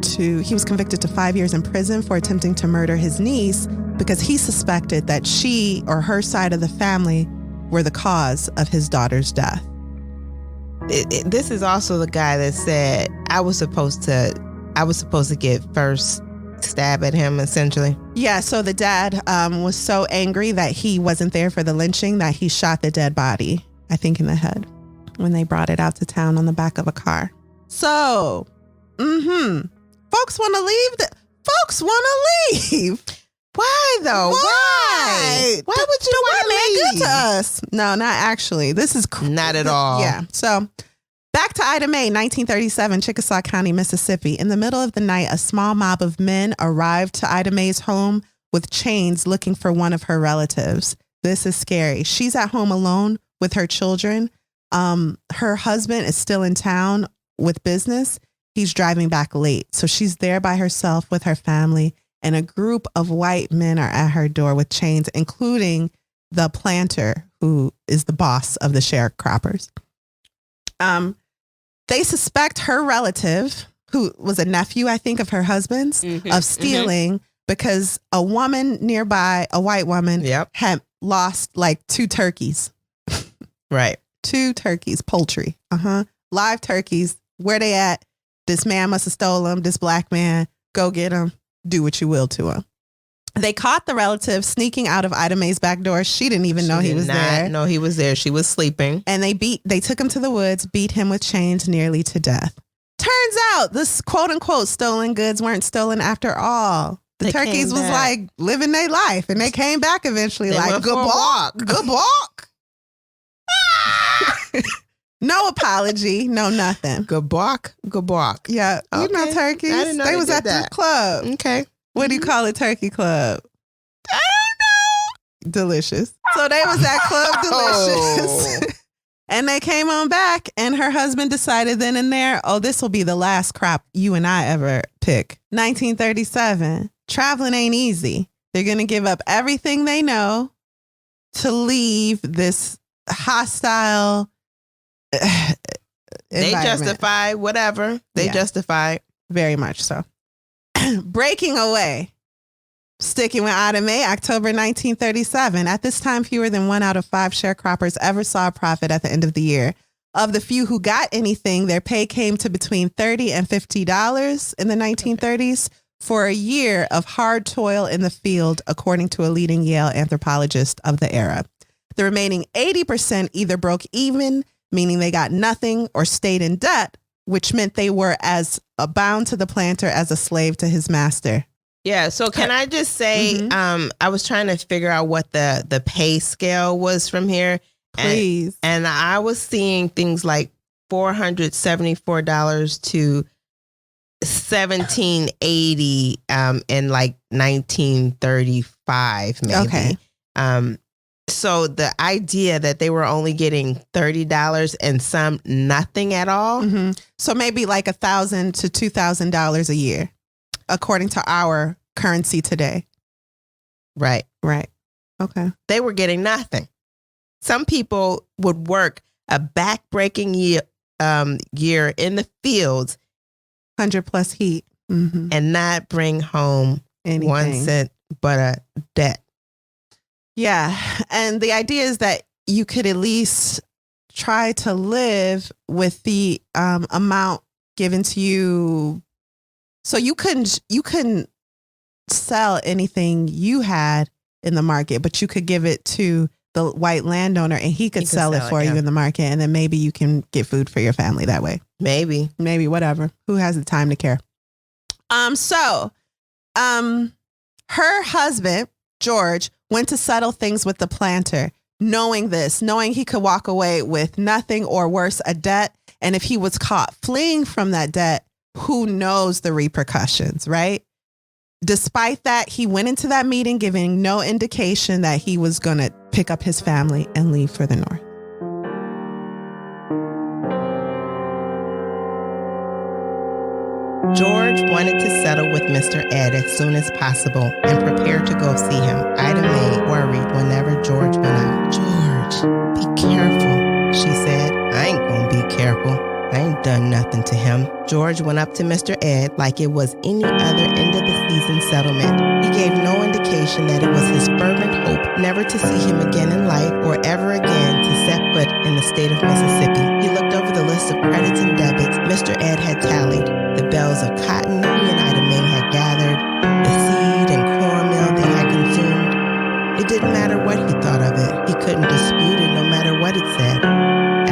to 5 years in prison for attempting to murder his niece because he suspected that she or her side of the family were the cause of his daughter's death. This is also the guy that said I was supposed to get first stab at him, essentially. Yeah, so the dad was so angry that he wasn't there for the lynching that he shot the dead body, I think in the head, when they brought it out to town on the back of a car. So, folks want to leave. Why though? Why? Why would you want to leave? Good to us? No, not actually. This is not at all. Yeah. So back to Ida Mae, 1937, Chickasaw County, Mississippi. In the middle of the night, a small mob of men arrived to Ida Mae's home with chains looking for one of her relatives. This is scary. She's at home alone with her children. Her husband is still in town with business. He's driving back late. So she's there by herself with her family. And a group of white men are at her door with chains, including the planter, who is the boss of the sharecroppers. They suspect her relative, who was a nephew, I think, of her husband's, of stealing because a woman nearby, a white woman, had lost like 2 turkeys. Right. 2 turkeys, poultry. Live turkeys. Where they at? This man must have stolen them. This black man, go get them. Do what you will to him. They caught the relative sneaking out of Ida Mae's back door. She didn't even know he was there. No, he was there. She was sleeping. And they took him to the woods, beat him with chains nearly to death. Turns out this quote unquote stolen goods weren't stolen after all. The turkeys was like living their life, and they came back eventually like, good walk. No apology, no nothing. Good walk. Yeah, okay. You know turkeys. I didn't know they was at the club. Okay. What do you call it, turkey club? I don't know. Delicious. So they was at Club Delicious. And they came on back, and her husband decided then and there, this will be the last crop you and I ever pick. 1937. Traveling ain't easy. They're going to give up everything they know to leave this hostile they justify whatever. They justify. Very much so. Breaking away. Sticking with Ida Mae, October 1937. At this time, fewer than 1 out of 5 sharecroppers ever saw a profit at the end of the year. Of the few who got anything, their pay came to between $30 and $50 in the 1930s for a year of hard toil in the field, according to a leading Yale anthropologist of the era. The remaining 80% either broke even, meaning they got nothing, or stayed in debt, which meant they were as bound to the planter as a slave to his master. Yeah. So can I just say, I was trying to figure out what the pay scale was from here. Please. And I was seeing things like $474 to $1780 in like 1935, maybe. Okay. So the idea that they were only getting $30 and some nothing at all. So maybe like $1,000 to $2,000 a year, according to our currency today. Right. Okay. They were getting nothing. Some people would work a back-breaking year in the fields, 100+ heat, and not bring home anything. 1 cent but a debt. Yeah. And the idea is that you could at least try to live with the amount given to you. So you couldn't sell anything you had in the market, but you could give it to the white landowner and he could sell it for you in the market. And then maybe you can get food for your family that way. Maybe, whatever. Who has the time to care? Her husband, George, went to settle things with the planter, knowing he could walk away with nothing or worse, a debt. And if he was caught fleeing from that debt, who knows the repercussions, right? Despite that, he went into that meeting giving no indication that he was going to pick up his family and leave for the North. George wanted to settle with Mr. Ed as soon as possible and prepared to go see him. Ida Mae worried whenever George went out. "George, be careful," she said. "I ain't gonna be careful. done nothing to him. George went up to Mr. Ed like it was any other end-of-the-season settlement. He gave no indication that it was his fervent hope never to see him again in life or ever again to set foot in the state of Mississippi. He looked over the list of credits and debits Mr. Ed had tallied, the bales of cotton he and Ida Mae had gathered, the seed and cornmeal they had consumed. It didn't matter what he thought of it. He couldn't dispute it no matter what it said.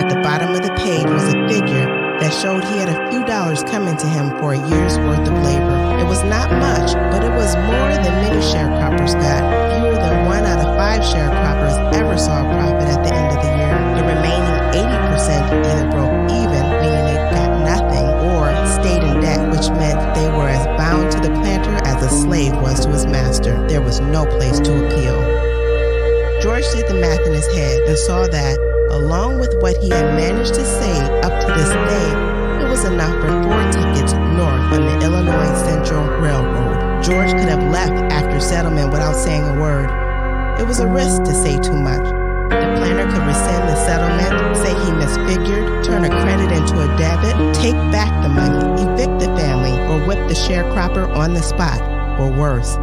At the bottom of the page was a figure that showed he had a few dollars coming to him for a year's worth of labor. It was not much, but it was more than many sharecroppers got. Fewer than 1 out of 5 sharecroppers ever saw a profit at the end of the year. The remaining 80% either broke even, meaning they got nothing, or stayed in debt, which meant they were as bound to the planter as a slave was to his master. There was no place to appeal. George did the math in his head and saw that, along with what he had managed to save up to this day, it was enough for 4 tickets north on the Illinois Central Railroad. George could have left after settlement without saying a word. It was a risk to say too much. The planter could rescind the settlement, say he misfigured, turn a credit into a debit, take back the money, evict the family, or whip the sharecropper on the spot, or worse.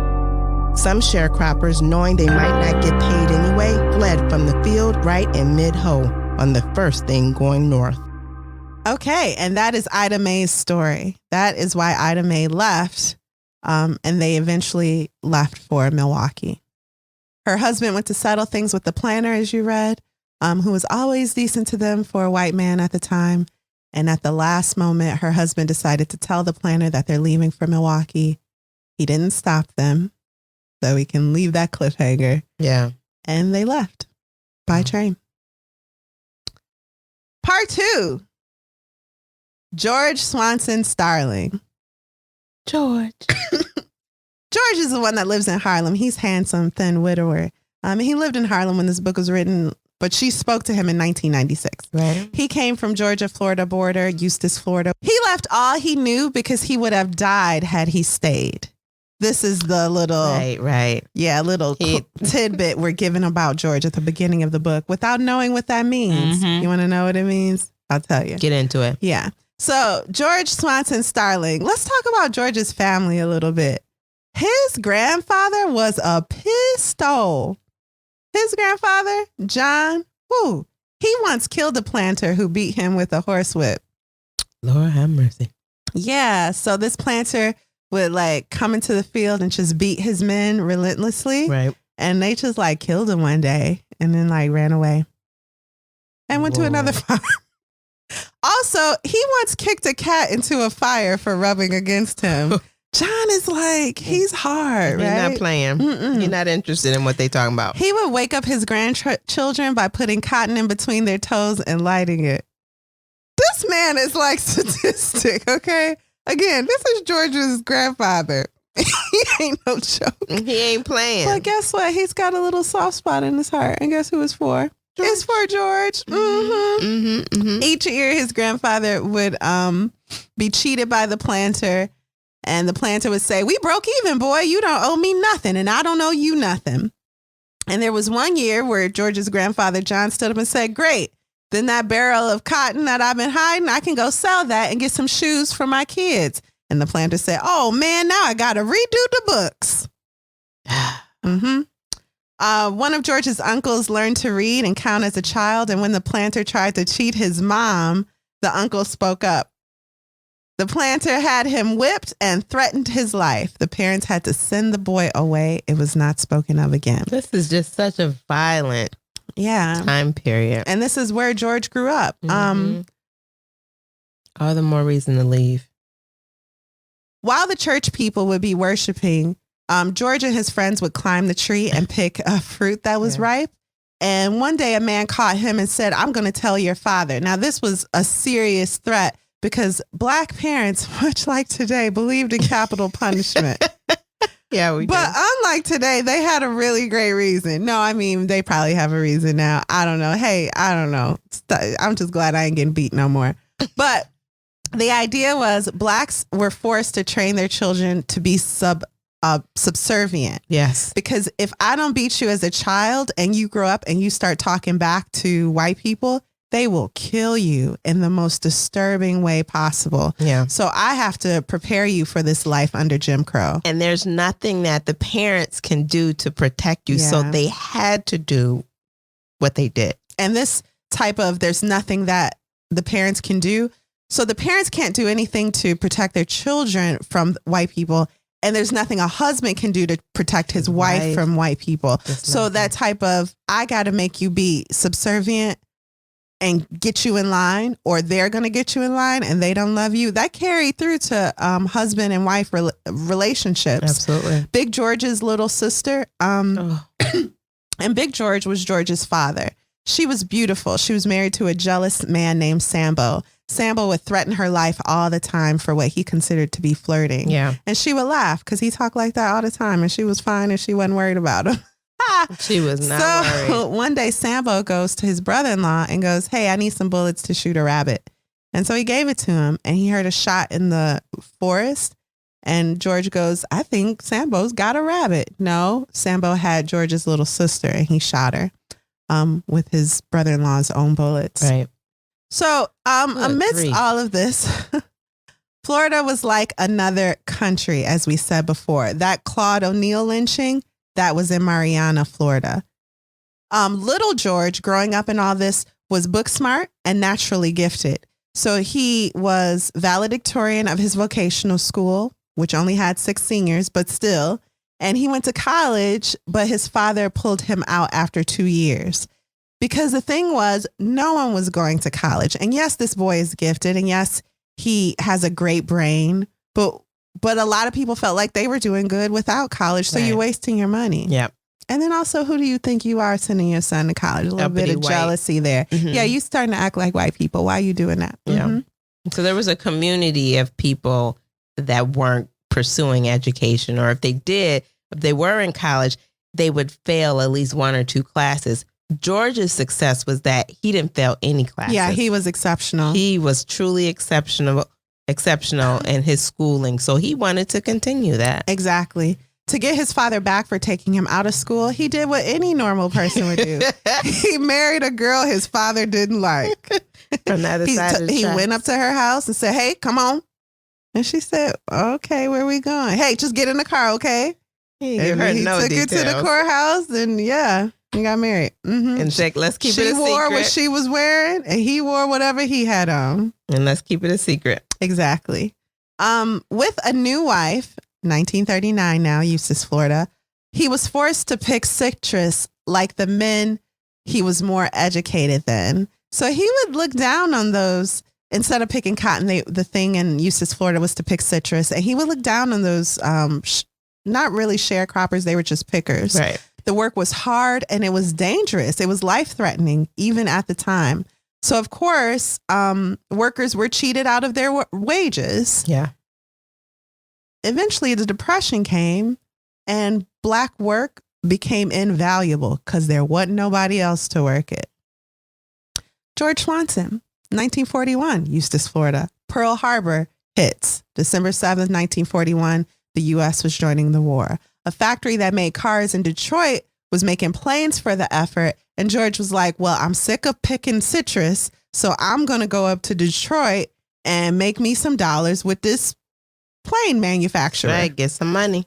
Some sharecroppers, knowing they might not get paid anyway, fled from the field right in mid-hoe on the first thing going north. Okay, and that is Ida Mae's story. That is why Ida Mae left, and they eventually left for Milwaukee. Her husband went to settle things with the planter, as you read, who was always decent to them for a white man at the time. And at the last moment, her husband decided to tell the planter that they're leaving for Milwaukee. He didn't stop them. So we can leave that cliffhanger. Yeah. And they left by train. Part 2. George Swanson Starling. George. George is the one that lives in Harlem. He's handsome, thin widower. He lived in Harlem when this book was written, but she spoke to him in 1996. Right. He came from Georgia-Florida border, Eustis, Florida. He left all he knew because he would have died had he stayed. This is the little, right. Yeah, little tidbit we're given about George at the beginning of the book without knowing what that means. Mm-hmm. You want to know what it means? I'll tell you. Get into it. Yeah. So George Swanson Starling, let's talk about George's family a little bit. His grandfather was a pistol. His grandfather, John, he once killed a planter who beat him with a horsewhip. Lord have mercy. Yeah. So this planter would come into the field and just beat his men relentlessly. Right. And they just killed him one day and then ran away and went to another farm. Also, he once kicked a cat into a fire for rubbing against him. John is he's hard, right? He's not playing. You're not interested in what they talking about. He would wake up his grandchildren by putting cotton in between their toes and lighting it. This man is sadistic, okay? Again, this is George's grandfather. He ain't no joke. He ain't playing. But guess what? He's got a little soft spot in his heart. And guess who it's for? George. It's for George. Mm-hmm. Mm-hmm, mm-hmm. Each year, his grandfather would be cheated by the planter. And the planter would say, "We broke even, boy. You don't owe me nothing. And I don't owe you nothing." And there was one year where George's grandfather, John, stood up and said, "Great. Then that barrel of cotton that I've been hiding, I can go sell that and get some shoes for my kids." And the planter said, "Oh, man, now I got to redo the books." One of George's uncles learned to read and count as a child. And when the planter tried to cheat his mom, the uncle spoke up. The planter had him whipped and threatened his life. The parents had to send the boy away. It was not spoken of again. This is just such a violent time period. And this is where George grew up. All the more reason to leave. While the church people would be worshiping, George and his friends would climb the tree and pick a fruit that was ripe. And one day a man caught him and said, "I'm going to tell your father." Now, this was a serious threat because Black parents, much like today, believed in capital punishment. Yeah, we But unlike today, they had a really great reason. No, I mean, they probably have a reason now. I don't know. Hey, I don't know. I'm just glad I ain't getting beat no more. But the idea was Blacks were forced to train their children to be subservient. Yes. Because if I don't beat you as a child and you grow up and you start talking back to white people, they will kill you in the most disturbing way possible. Yeah. So I have to prepare you for this life under Jim Crow. And there's nothing that the parents can do to protect you. Yeah. So they had to do what they did. And this type of there's nothing that the parents can do. So the parents can't do anything to protect their children from white people. And there's nothing a husband can do to protect his wife from white people. So that type of, I got to make you be subservient and get you in line, or they're going to get you in line and they don't love you. That carried through to husband and wife relationships. Absolutely. Big George's little sister. And Big George was George's father. She was beautiful. She was married to a jealous man named Sambo. Sambo would threaten her life all the time for what he considered to be flirting. Yeah. And she would laugh because he talked like that all the time and she was fine and she wasn't worried about him. She was not worried. One day Sambo goes to his brother-in-law and goes, hey, I need some bullets to shoot a rabbit. And so he gave it to him and he heard a shot in the forest. And George goes, I think Sambo's got a rabbit. No, Sambo had George's little sister and he shot her with his brother-in-law's own bullets. Right. So amidst all of this, Florida was like another country, as we said before. That Claude O'Neill lynching, that was in Marianna, Florida. Little George, growing up in all this, was book smart and naturally gifted. So he was valedictorian of his vocational school, which only had 6 seniors, but still. And he went to college, but his father pulled him out after 2 years. Because the thing was, no one was going to college. And yes, this boy is gifted. And yes, he has a great brain. But a lot of people felt like they were doing good without college. So you're wasting your money. Yeah. And then also, who do you think you are sending your son to college? A little bit of jealousy there. Mm-hmm. Yeah, you starting to act like white people. Why are you doing that? Yeah. Mm-hmm. So there was a community of people that weren't pursuing education. Or if they did, if they were in college, they would fail at least 1 or 2 classes. George's success was that he didn't fail any classes. Yeah, he was exceptional. He was truly exceptional in his schooling. So he wanted to continue that. Exactly. To get his father back for taking him out of school, he did what any normal person would do. He married a girl his father didn't like. From the other side of the he tracks. went up to her house and said, hey, come on. And she said, okay, where are we going? Hey, just get in the car, okay? He took her to the courthouse and he got married. Mm-hmm. And check, let's keep it a secret. She wore what she was wearing and he wore whatever he had on. And let's keep it a secret. Exactly. With a new wife, 1939 now, Eustis, Florida, he was forced to pick citrus like the men he was more educated than. So he would look down on those. Instead of picking cotton, the thing in Eustis, Florida was to pick citrus. And he would look down on those not really sharecroppers. They were just pickers. Right. The work was hard and it was dangerous. It was life-threatening, even at the time. So, of course, workers were cheated out of their wages. Yeah. Eventually, the Depression came and Black work became invaluable because there wasn't nobody else to work it. George Swanson, 1941, Eustis, Florida. Pearl Harbor hits. December 7th, 1941, the U.S. was joining the war. A factory that made cars in Detroit was making planes for the effort. And George was like, well, I'm sick of picking citrus, so I'm going to go up to Detroit and make me some dollars with this plane manufacturer. Right, get some money.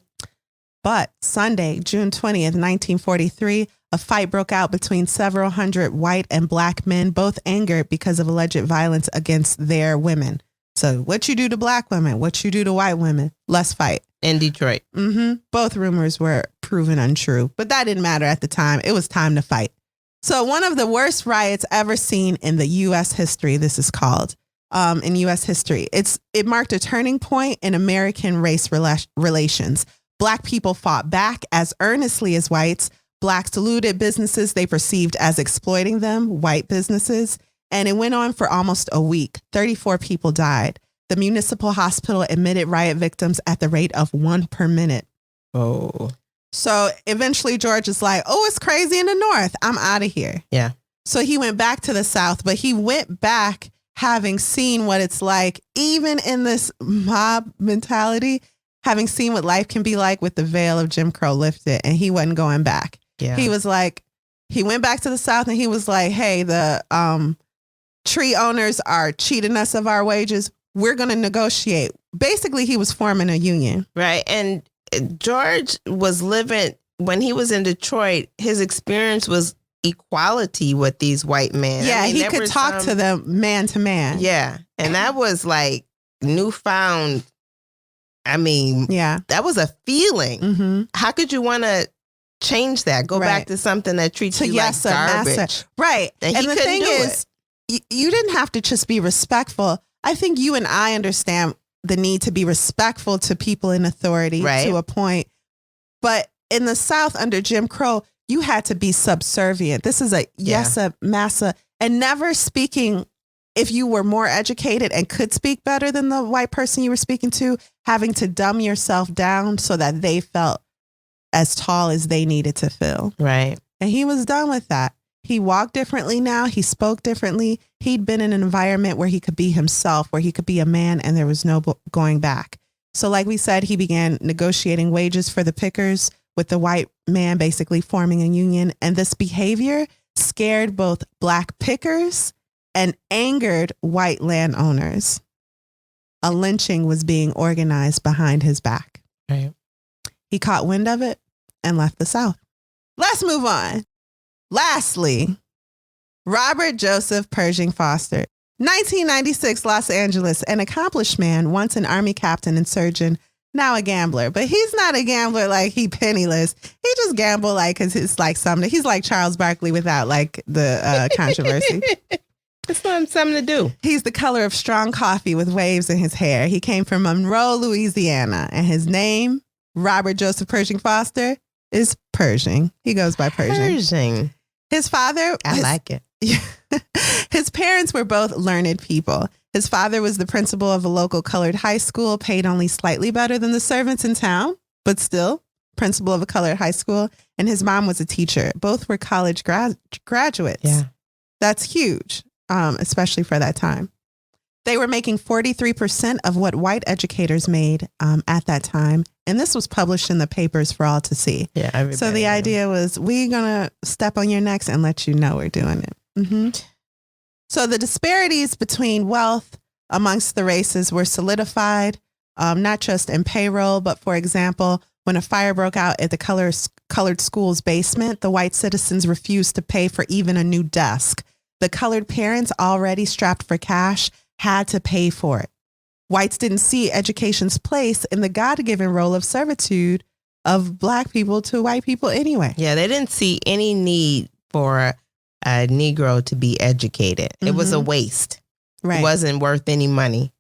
But Sunday, June 20th, 1943, a fight broke out between several hundred white and Black men, both angered because of alleged violence against their women. So what you do to Black women, what you do to white women, let's fight. In Detroit. Mm-hmm. Both rumors were proven untrue, but that didn't matter at the time. It was time to fight. So one of the worst riots ever seen in the U.S. history, this is called, in U.S. history. It marked a turning point in American race relations. Black people fought back as earnestly as whites. Blacks looted businesses they perceived as exploiting them, white businesses. And it went on for almost a week. 34 people died. The municipal hospital admitted riot victims at the rate of 1 per minute. Oh. So eventually George is like, oh, it's crazy in the North. I'm out of here. Yeah. So he went back to the South, but he went back having seen what it's like, even in this mob mentality, having seen what life can be like with the veil of Jim Crow lifted, and he wasn't going back. Yeah. He was like, he went back to the South and he was like, hey, the tree owners are cheating us of our wages. We're going to negotiate. Basically, he was forming a union. Right. And George was living, when he was in Detroit, his experience was equality with these white men. Yeah, he could talk to them man to man. Yeah. And that was like newfound. That was a feeling. Mm-hmm. How could you want to change that? Go back to something that treats you like garbage. Massa. Right. And the thing is, you didn't have to just be respectful. I think you and I understand the need to be respectful to people in authority to a point. But in the South under Jim Crow, you had to be subservient. This is a massa, and never speaking. If you were more educated and could speak better than the white person you were speaking to, having to dumb yourself down so that they felt as tall as they needed to feel. Right. And he was done with that. He walked differently now. He spoke differently. He'd been in an environment where he could be himself, where he could be a man, and there was no going back. So like we said, he began negotiating wages for the pickers, with the white man basically forming a union. And this behavior scared both black pickers and angered white landowners. A lynching was being organized behind his back. Right. He caught wind of it and left the South. Let's move on. Lastly, Robert Joseph Pershing Foster. 1996, Los Angeles, an accomplished man, once an Army captain and surgeon, now a gambler. But he's not a gambler like he penniless. He just gamble like because it's like something. He's like Charles Barkley without like the controversy. It's something to do. He's the color of strong coffee with waves in his hair. He came from Monroe, Louisiana, and his name, Robert Joseph Pershing Foster, is Pershing. He goes by Pershing. Pershing. His father... I like it. His parents were both learned people. His father was the principal of a local colored high school, paid only slightly better than the servants in town, but still principal of a colored high school. And his mom was a teacher. Both were college graduates. Yeah. That's huge, especially for that time. They were making 43% of what white educators made at that time. And this was published in the papers for all to see. Yeah. So the idea was, we're going to step on your necks and let you know we're doing it. Mm-hmm. So the disparities between wealth amongst the races were solidified, not just in payroll, but for example, when a fire broke out at the colored school's basement, the white citizens refused to pay for even a new desk. The colored parents, already strapped for cash, had to pay for it. Whites didn't see education's place in the God-given role of servitude of black people to white people anyway. Yeah, they didn't see any need for a Negro to be educated. Mm-hmm. It was a waste. Right. It wasn't worth any money.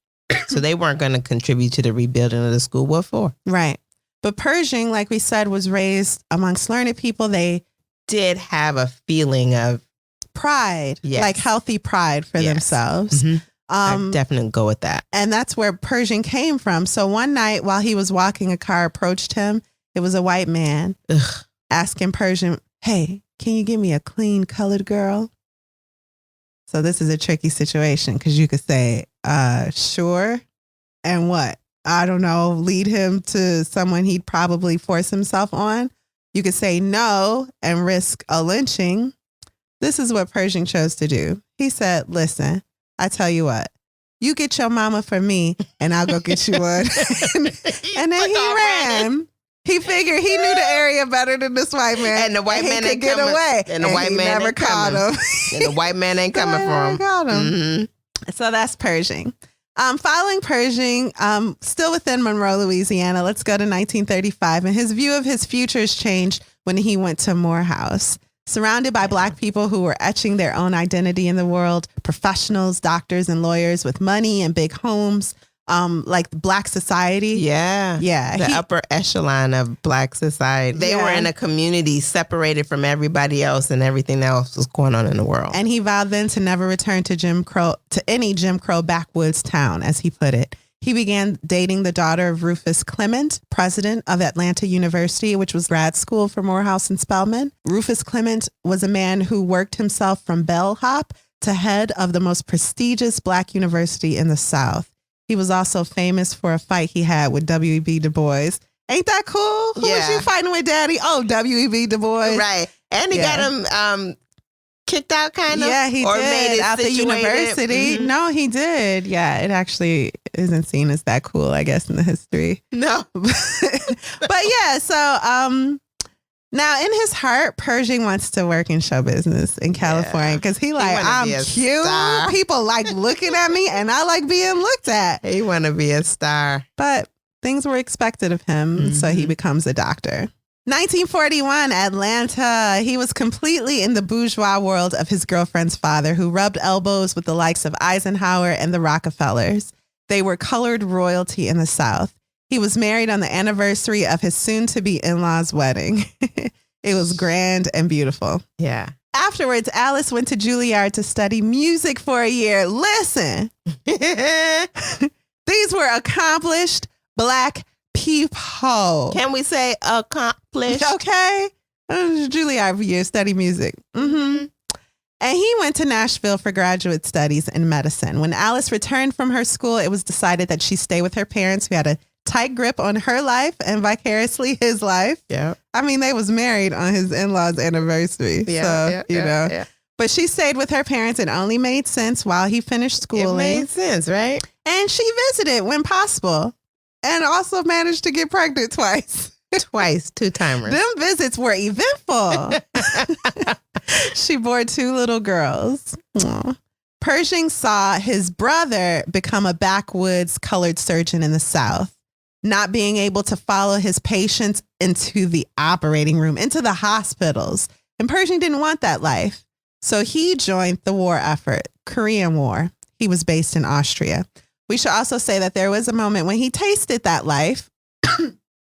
So they weren't going to contribute to the rebuilding of the school. What for? Right. But Pershing, like we said, was raised amongst learned people. They did have a feeling of pride, like healthy pride for themselves. Mm-hmm. I definitely go with that. And that's where Pershing came from. So one night while he was walking, a car approached him. It was a white man asking Pershing, "Hey, can you give me a clean colored girl?" So this is a tricky situation because you could say, sure. And what? I don't know, lead him to someone he'd probably force himself on. You could say no and risk a lynching. This is what Pershing chose to do. He said, "Listen, I tell you what, you get your mama for me and I'll go get you one." and then he ran. He figured he knew the area better than this white man. And the white man ain't get away. And the white man never caught him. And the white man ain't coming for him. Caught him. Mm-hmm. So that's Pershing. Following Pershing, still within Monroe, Louisiana, let's go to 1935. And his view of his futures changed when he went to Morehouse. Surrounded by black people who were etching their own identity in the world, professionals, doctors, and lawyers with money and big homes, like black society. Yeah. The upper echelon of black society. They were in a community separated from everybody else and everything else was going on in the world. And he vowed then to never return to any Jim Crow backwoods town, as he put it. He began dating the daughter of Rufus Clement, president of Atlanta University, which was grad school for Morehouse and Spelman. Rufus Clement was a man who worked himself from bellhop to head of the most prestigious black university in the South. He was also famous for a fight he had with W.E.B. Du Bois. Ain't that cool? Who was you fighting with, Daddy? Oh, W.E.B. Du Bois. Right. And he got him kicked out, kind of? Yeah, he or did. Made it out the university. Mm-hmm. No, he did. Yeah, it actually isn't seen as that cool, I guess, in the history. No. But yeah, so now in his heart, Pershing wants to work in show business in California because I'm cute. Star. People like looking at me and I like being looked at. He want to be a star. But things were expected of him, so he becomes a doctor. 1941, Atlanta. He was completely in the bourgeois world of his girlfriend's father, who rubbed elbows with the likes of Eisenhower and the Rockefellers. They were colored royalty in the South. He was married on the anniversary of his soon-to-be in-laws' wedding. It was grand and beautiful. Yeah. Afterwards, Alice went to Juilliard to study music for a year. Listen, these were accomplished Black people. Can we say accomplished? Okay. Juilliard for years, study music. Mm-hmm. And he went to Nashville for graduate studies in medicine. When Alice returned from her school, it was decided that she stay with her parents, who had a tight grip on her life and vicariously his life. Yeah. I mean, they was married on his in-laws' anniversary. Yeah, so, you know. Yeah. But she stayed with her parents. It only made sense while he finished schooling. It made sense, right? And she visited when possible. And also managed to get pregnant twice. Twice, 2-timers. Them visits were eventful. She bore 2 little girls. Aww. Pershing saw his brother become a backwoods colored surgeon in the South, not being able to follow his patients into the operating room, into the hospitals. And Pershing didn't want that life. So he joined the war effort, Korean War. He was based in Austria. We should also say that there was a moment when he tasted that life,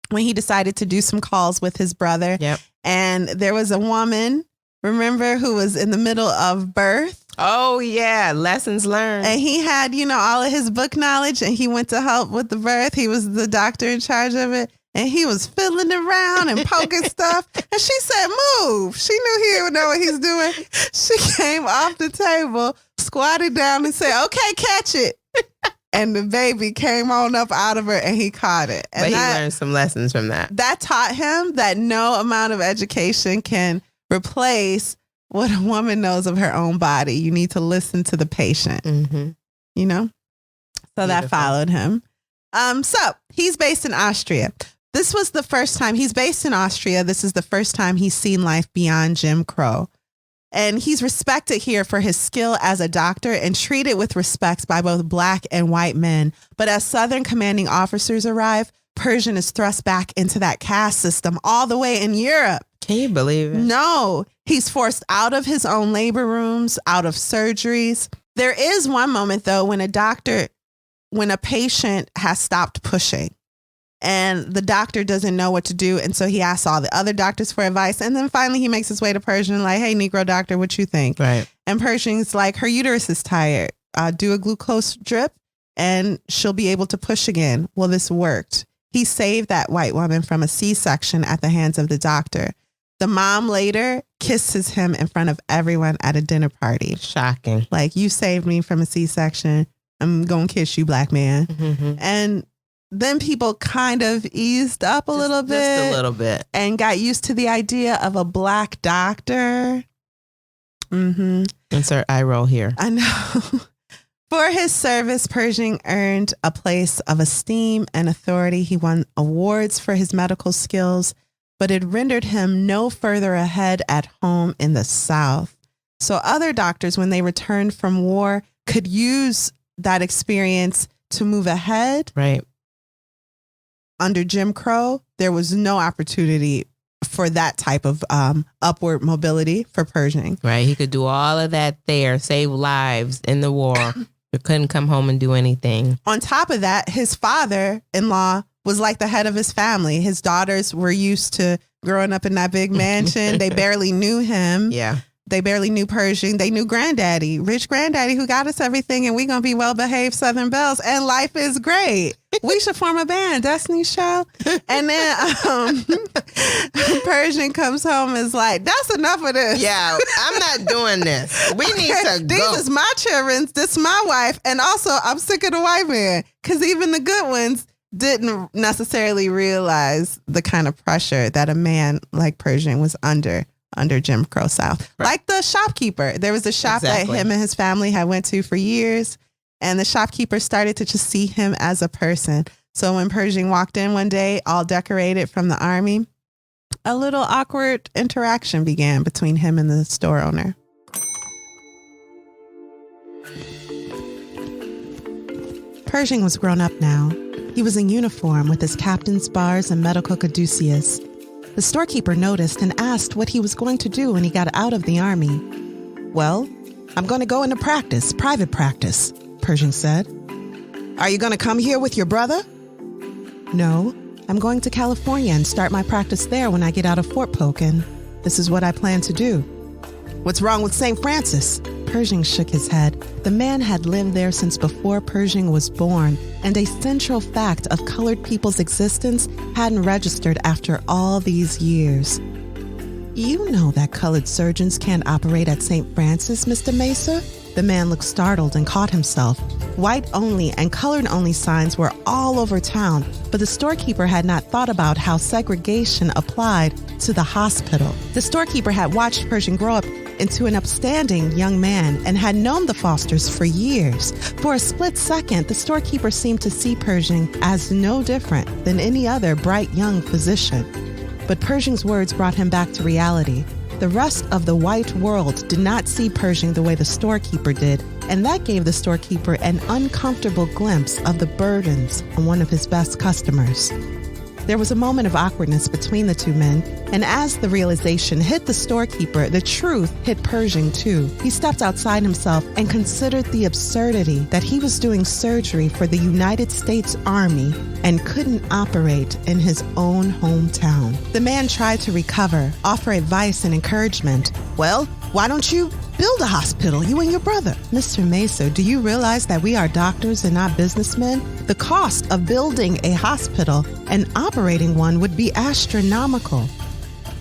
when he decided to do some calls with his brother. Yep. And there was a woman, remember, who was in the middle of birth. Oh, yeah. Lessons learned. And he had, all of his book knowledge, and he went to help with the birth. He was the doctor in charge of it. And he was fiddling around and poking stuff. And she said, move. She knew he would know what he's doing. She came off the table, squatted down and said, okay, catch it. And the baby came on up out of her and he caught it. And but he learned some lessons from that. That taught him that no amount of education can replace what a woman knows of her own body. You need to listen to the patient, So Beautiful. That followed him. So he's based in Austria. This was the first time he's based in Austria. This is the first time he's seen life beyond Jim Crow. And he's respected here for his skill as a doctor and treated with respect by both Black and white men. But as Southern commanding officers arrive, Pershing is thrust back into that caste system all the way in Europe. Can you believe it? No, he's forced out of his own labor rooms, out of surgeries. There is one moment, though, when a patient has stopped pushing. And the doctor doesn't know what to do. And so he asks all the other doctors for advice. And then finally he makes his way to Pershing like, hey, Negro doctor, what you think? Right. And Pershing's like, her uterus is tired. Do a glucose drip and she'll be able to push again. Well, this worked. He saved that white woman from a C-section at the hands of the doctor. The mom later kisses him in front of everyone at a dinner party. Shocking. Like, you saved me from a C-section. I'm going to kiss you, Black man. Mm-hmm. And then people kind of eased up a little bit. Just a little bit. And got used to the idea of a Black doctor. Insert eye roll here. I know. For his service, Pershing earned a place of esteem and authority. He won awards for his medical skills, but it rendered him no further ahead at home in the South. So other doctors, when they returned from war, could use that experience to move ahead. Right. Under Jim Crow, there was no opportunity for that type of upward mobility for Pershing. Right. He could do all of that there, save lives in the war, but couldn't come home and do anything. On top of that, his father-in-law was like the head of his family. His daughters were used to growing up in that big mansion. They barely knew him. Yeah. They barely knew Pershing. They knew Granddaddy, rich Granddaddy, who got us everything, and we gonna be well-behaved Southern Belles, and life is great. We should form a band, Destiny's Child. And then Pershing comes home and is like, that's enough of this. Yeah, I'm not doing this. We need to go. These is my children. This is my wife. And also, I'm sick of the white man. Because even the good ones didn't necessarily realize the kind of pressure that a man like Pershing was under under Jim Crow South. Right. Like the shopkeeper. There was a shop that him and his family had went to for years, and the shopkeeper started to just see him as a person. So when Pershing walked in one day, all decorated from the army, a little awkward interaction began between him and the store owner. Pershing was grown up now. He was in uniform with his captain's bars and medical caduceus. The storekeeper noticed and asked what he was going to do when he got out of the army. "Well, I'm going to go into practice, private practice," Pershing said. "Are you going to come here with your brother?" "No, I'm going to California and start my practice there when I get out of Fort Polk, and this is what I plan to do." "What's wrong with St. Francis?" Pershing shook his head. The man had lived there since before Pershing was born, and a central fact of colored people's existence hadn't registered after all these years. "You know that colored surgeons can't operate at St. Francis, Mr. Mesa?" The man looked startled and caught himself. White-only and colored-only signs were all over town, but the storekeeper had not thought about how segregation applied to the hospital. The storekeeper had watched Pershing grow up into an upstanding young man and had known the Fosters for years. For a split second, the storekeeper seemed to see Pershing as no different than any other bright young physician. But Pershing's words brought him back to reality. The rest of the white world did not see Pershing the way the storekeeper did, and that gave the storekeeper an uncomfortable glimpse of the burdens on one of his best customers. There was a moment of awkwardness between the two men, and as the realization hit the storekeeper, the truth hit Pershing too. He stepped outside himself and considered the absurdity that he was doing surgery for the United States Army and couldn't operate in his own hometown. The man tried to recover, offer advice and encouragement. "Well, why don't you build a hospital, you and your brother?" "Mr. Mesa, do you realize that we are doctors and not businessmen? The cost of building a hospital and operating one would be astronomical."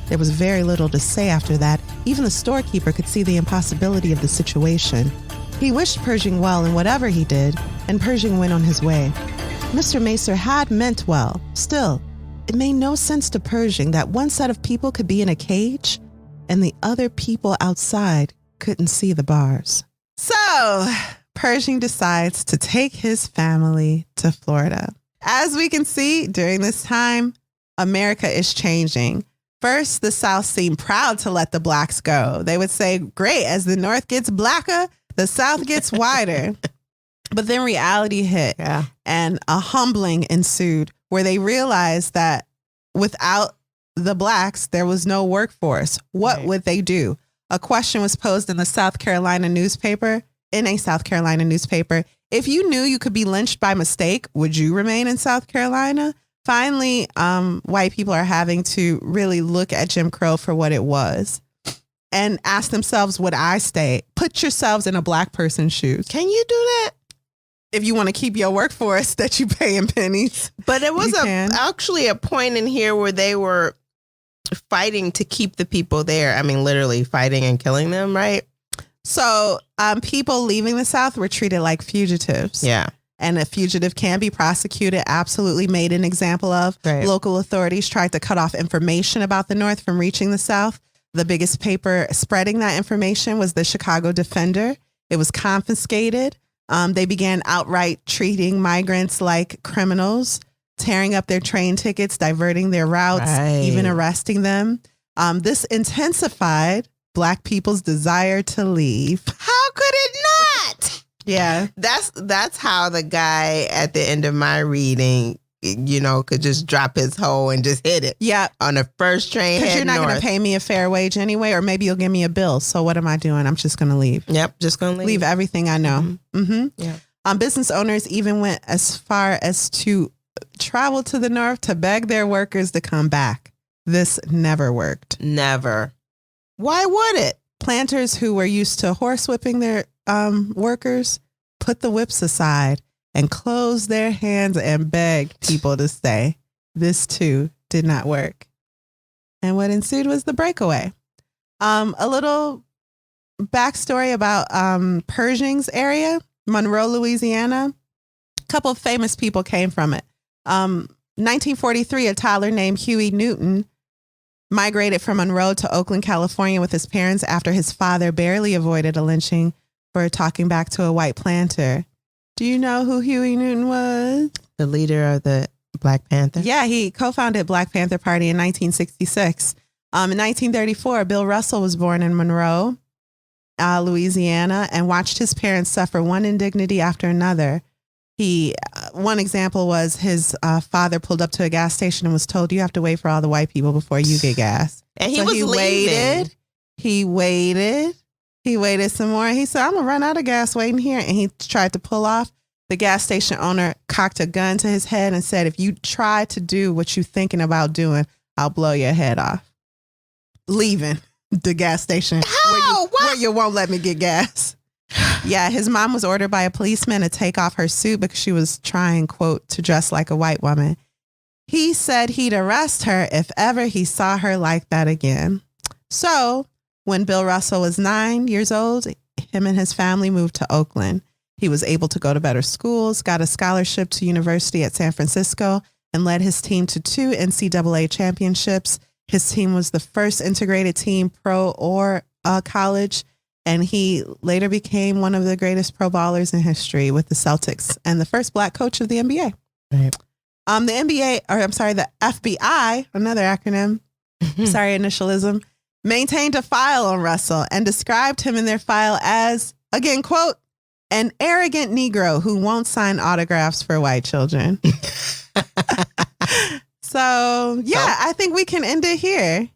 There was very little to say after that. Even the storekeeper could see the impossibility of the situation. He wished Pershing well in whatever he did, and Pershing went on his way. Mr. Mesa had meant well. Still, it made no sense to Pershing that one set of people could be in a cage and the other people outside couldn't see the bars. So Pershing decides to take his family to Florida. As we can see, during this time, America is changing. First, the South seemed proud to let the blacks go. They would say, "Great, as the North gets blacker, the South gets whiter." But then reality hit, and a humbling ensued where they realized that without the blacks, there was no workforce. What would they do? A question was posed in a South Carolina newspaper. If you knew you could be lynched by mistake, would you remain in South Carolina? Finally, white people are having to really look at Jim Crow for what it was and ask themselves, would I stay? Put yourselves in a black person's shoes. Can you do that? If you want to keep your workforce that you pay in pennies. But there was actually a point in here where they were fighting to keep the people there. I mean, literally fighting and killing them, right? So people leaving the South were treated like fugitives. Yeah. And a fugitive can be prosecuted, absolutely made an example of. Right. Local authorities tried to cut off information about the North from reaching the South. The biggest paper spreading that information was the Chicago Defender. It was confiscated. They began outright treating migrants like criminals, tearing up their train tickets, diverting their routes, even arresting them. This intensified Black people's desire to leave. How could it not? Yeah. That's how the guy at the end of my reading, could just drop his hoe and just hit it. Yeah. On the first train. Because you're not going to pay me a fair wage anyway, or maybe you'll give me a bill. So what am I doing? I'm just going to leave. Yep. Just going to leave. Leave everything I know. Mm-hmm. Yeah. Business owners even went as far as to travel to the North to beg their workers to come back. This never worked. Never. Why would it? Planters who were used to horsewhipping their workers put the whips aside and closed their hands and begged people to stay. This too did not work. And what ensued was the breakaway. A little backstory about Pershing's area, Monroe, Louisiana. A couple of famous people came from it. 1943, a toddler named Huey Newton migrated from Monroe to Oakland, California with his parents after his father barely avoided a lynching for talking back to a white planter. Do you know who Huey Newton was? The leader of the Black Panther? Yeah, he co-founded Black Panther Party in 1966. In 1934, Bill Russell was born in Monroe, Louisiana, and watched his parents suffer one indignity after another. One example was his father pulled up to a gas station and was told, you have to wait for all the white people before you get gas. And he was leaving. He waited some more. He said, I'm going to run out of gas waiting here. And he tried to pull off. The gas station owner cocked a gun to his head and said, if you try to do what you're thinking about doing, I'll blow your head off. Leaving the gas station where you won't let me get gas. Yeah, his mom was ordered by a policeman to take off her suit because she was trying, quote, to dress like a white woman. He said he'd arrest her if ever he saw her like that again. So when Bill Russell was 9 years old, him and his family moved to Oakland. He was able to go to better schools, got a scholarship to university at San Francisco, and led his team to 2 NCAA championships. His team was the first integrated team, pro or college, and he later became one of the greatest pro ballers in history with the Celtics and the first Black coach of the NBA. Right. The FBI, another acronym, sorry, initialism, maintained a file on Russell and described him in their file as, again, quote, an arrogant Negro who won't sign autographs for white children. So, I think we can end it here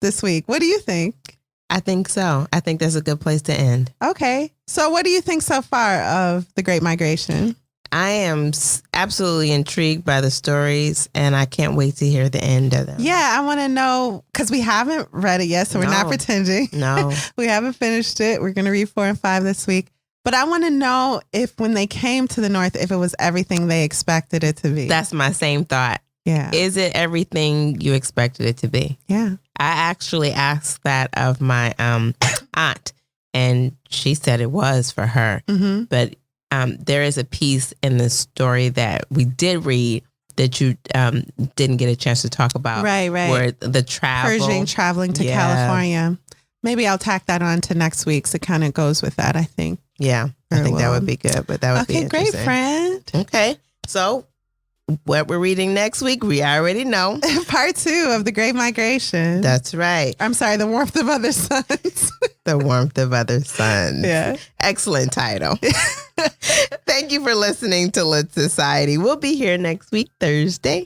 this week. What do you think? I think so. I think that's a good place to end. Okay. So what do you think so far of the Great Migration? I am absolutely intrigued by the stories, and I can't wait to hear the end of them. Yeah, I want to know, because we haven't read it yet, so we're not pretending. No. We haven't finished it. We're going to read 4 and 5 this week. But I want to know if when they came to the North, if it was everything they expected it to be. That's my same thought. Yeah. Is it everything you expected it to be? Yeah. I actually asked that of my aunt, and she said it was for her. Mm-hmm. But there is a piece in the story that we did read that you didn't get a chance to talk about. Right. Where the traveling to California. Maybe I'll tack that on to next week. So it kind of goes with that, I think. Yeah, I think that would be good. But that would be interesting. Okay, great, friend. Okay, so what we're reading next week, we already know. Part 2 of The Great Migration. That's right. I'm sorry, The Warmth of Other Suns. The Warmth of Other Suns. Yeah. Excellent title. Thank you for listening to Lit Society. We'll be here next week, Thursday,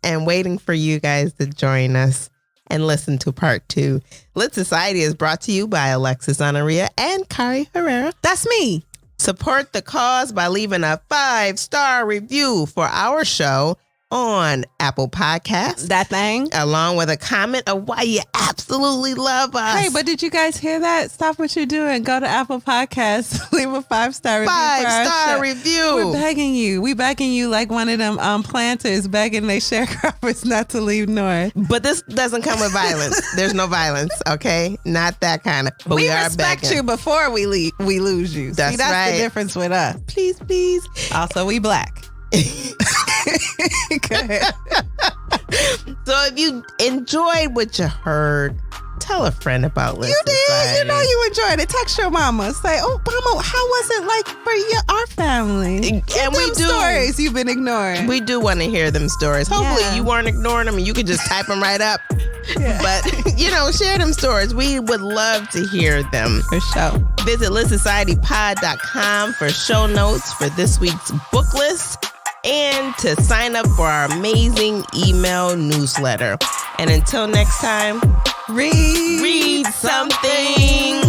and waiting for you guys to join us and listen to part 2. Lit Society is brought to you by Alexis Honoria and Kari Herrera. That's me. Support the cause by leaving a 5-star review for our show on Apple Podcasts. That thing. Along with a comment of why you absolutely love us. Hey, but did you guys hear that? Stop what you're doing. Go to Apple Podcasts. Leave a 5-star review. 5-star review. We're begging you. We begging you like one of them planters begging they sharecroppers not to leave north. But this doesn't come with violence. There's no violence, okay? Not that kind of. But we are respect begging. you before we lose you. That's that's right. The difference with us. Please, please. Also, we Black. Go ahead. So if you enjoyed what you heard, tell a friend about Lit Society. You know you enjoyed it. Text your mama. Say, oh, mama, how was it like for our family? And we do stories you've been ignoring. We do want to hear them stories. Hopefully you weren't ignoring them and you could just type them right up. Yeah. But, share them stories. We would love to hear them. For sure. Visit LitSocietyPod.com for show notes for this week's book list and to sign up for our amazing email newsletter. And until next time, read something.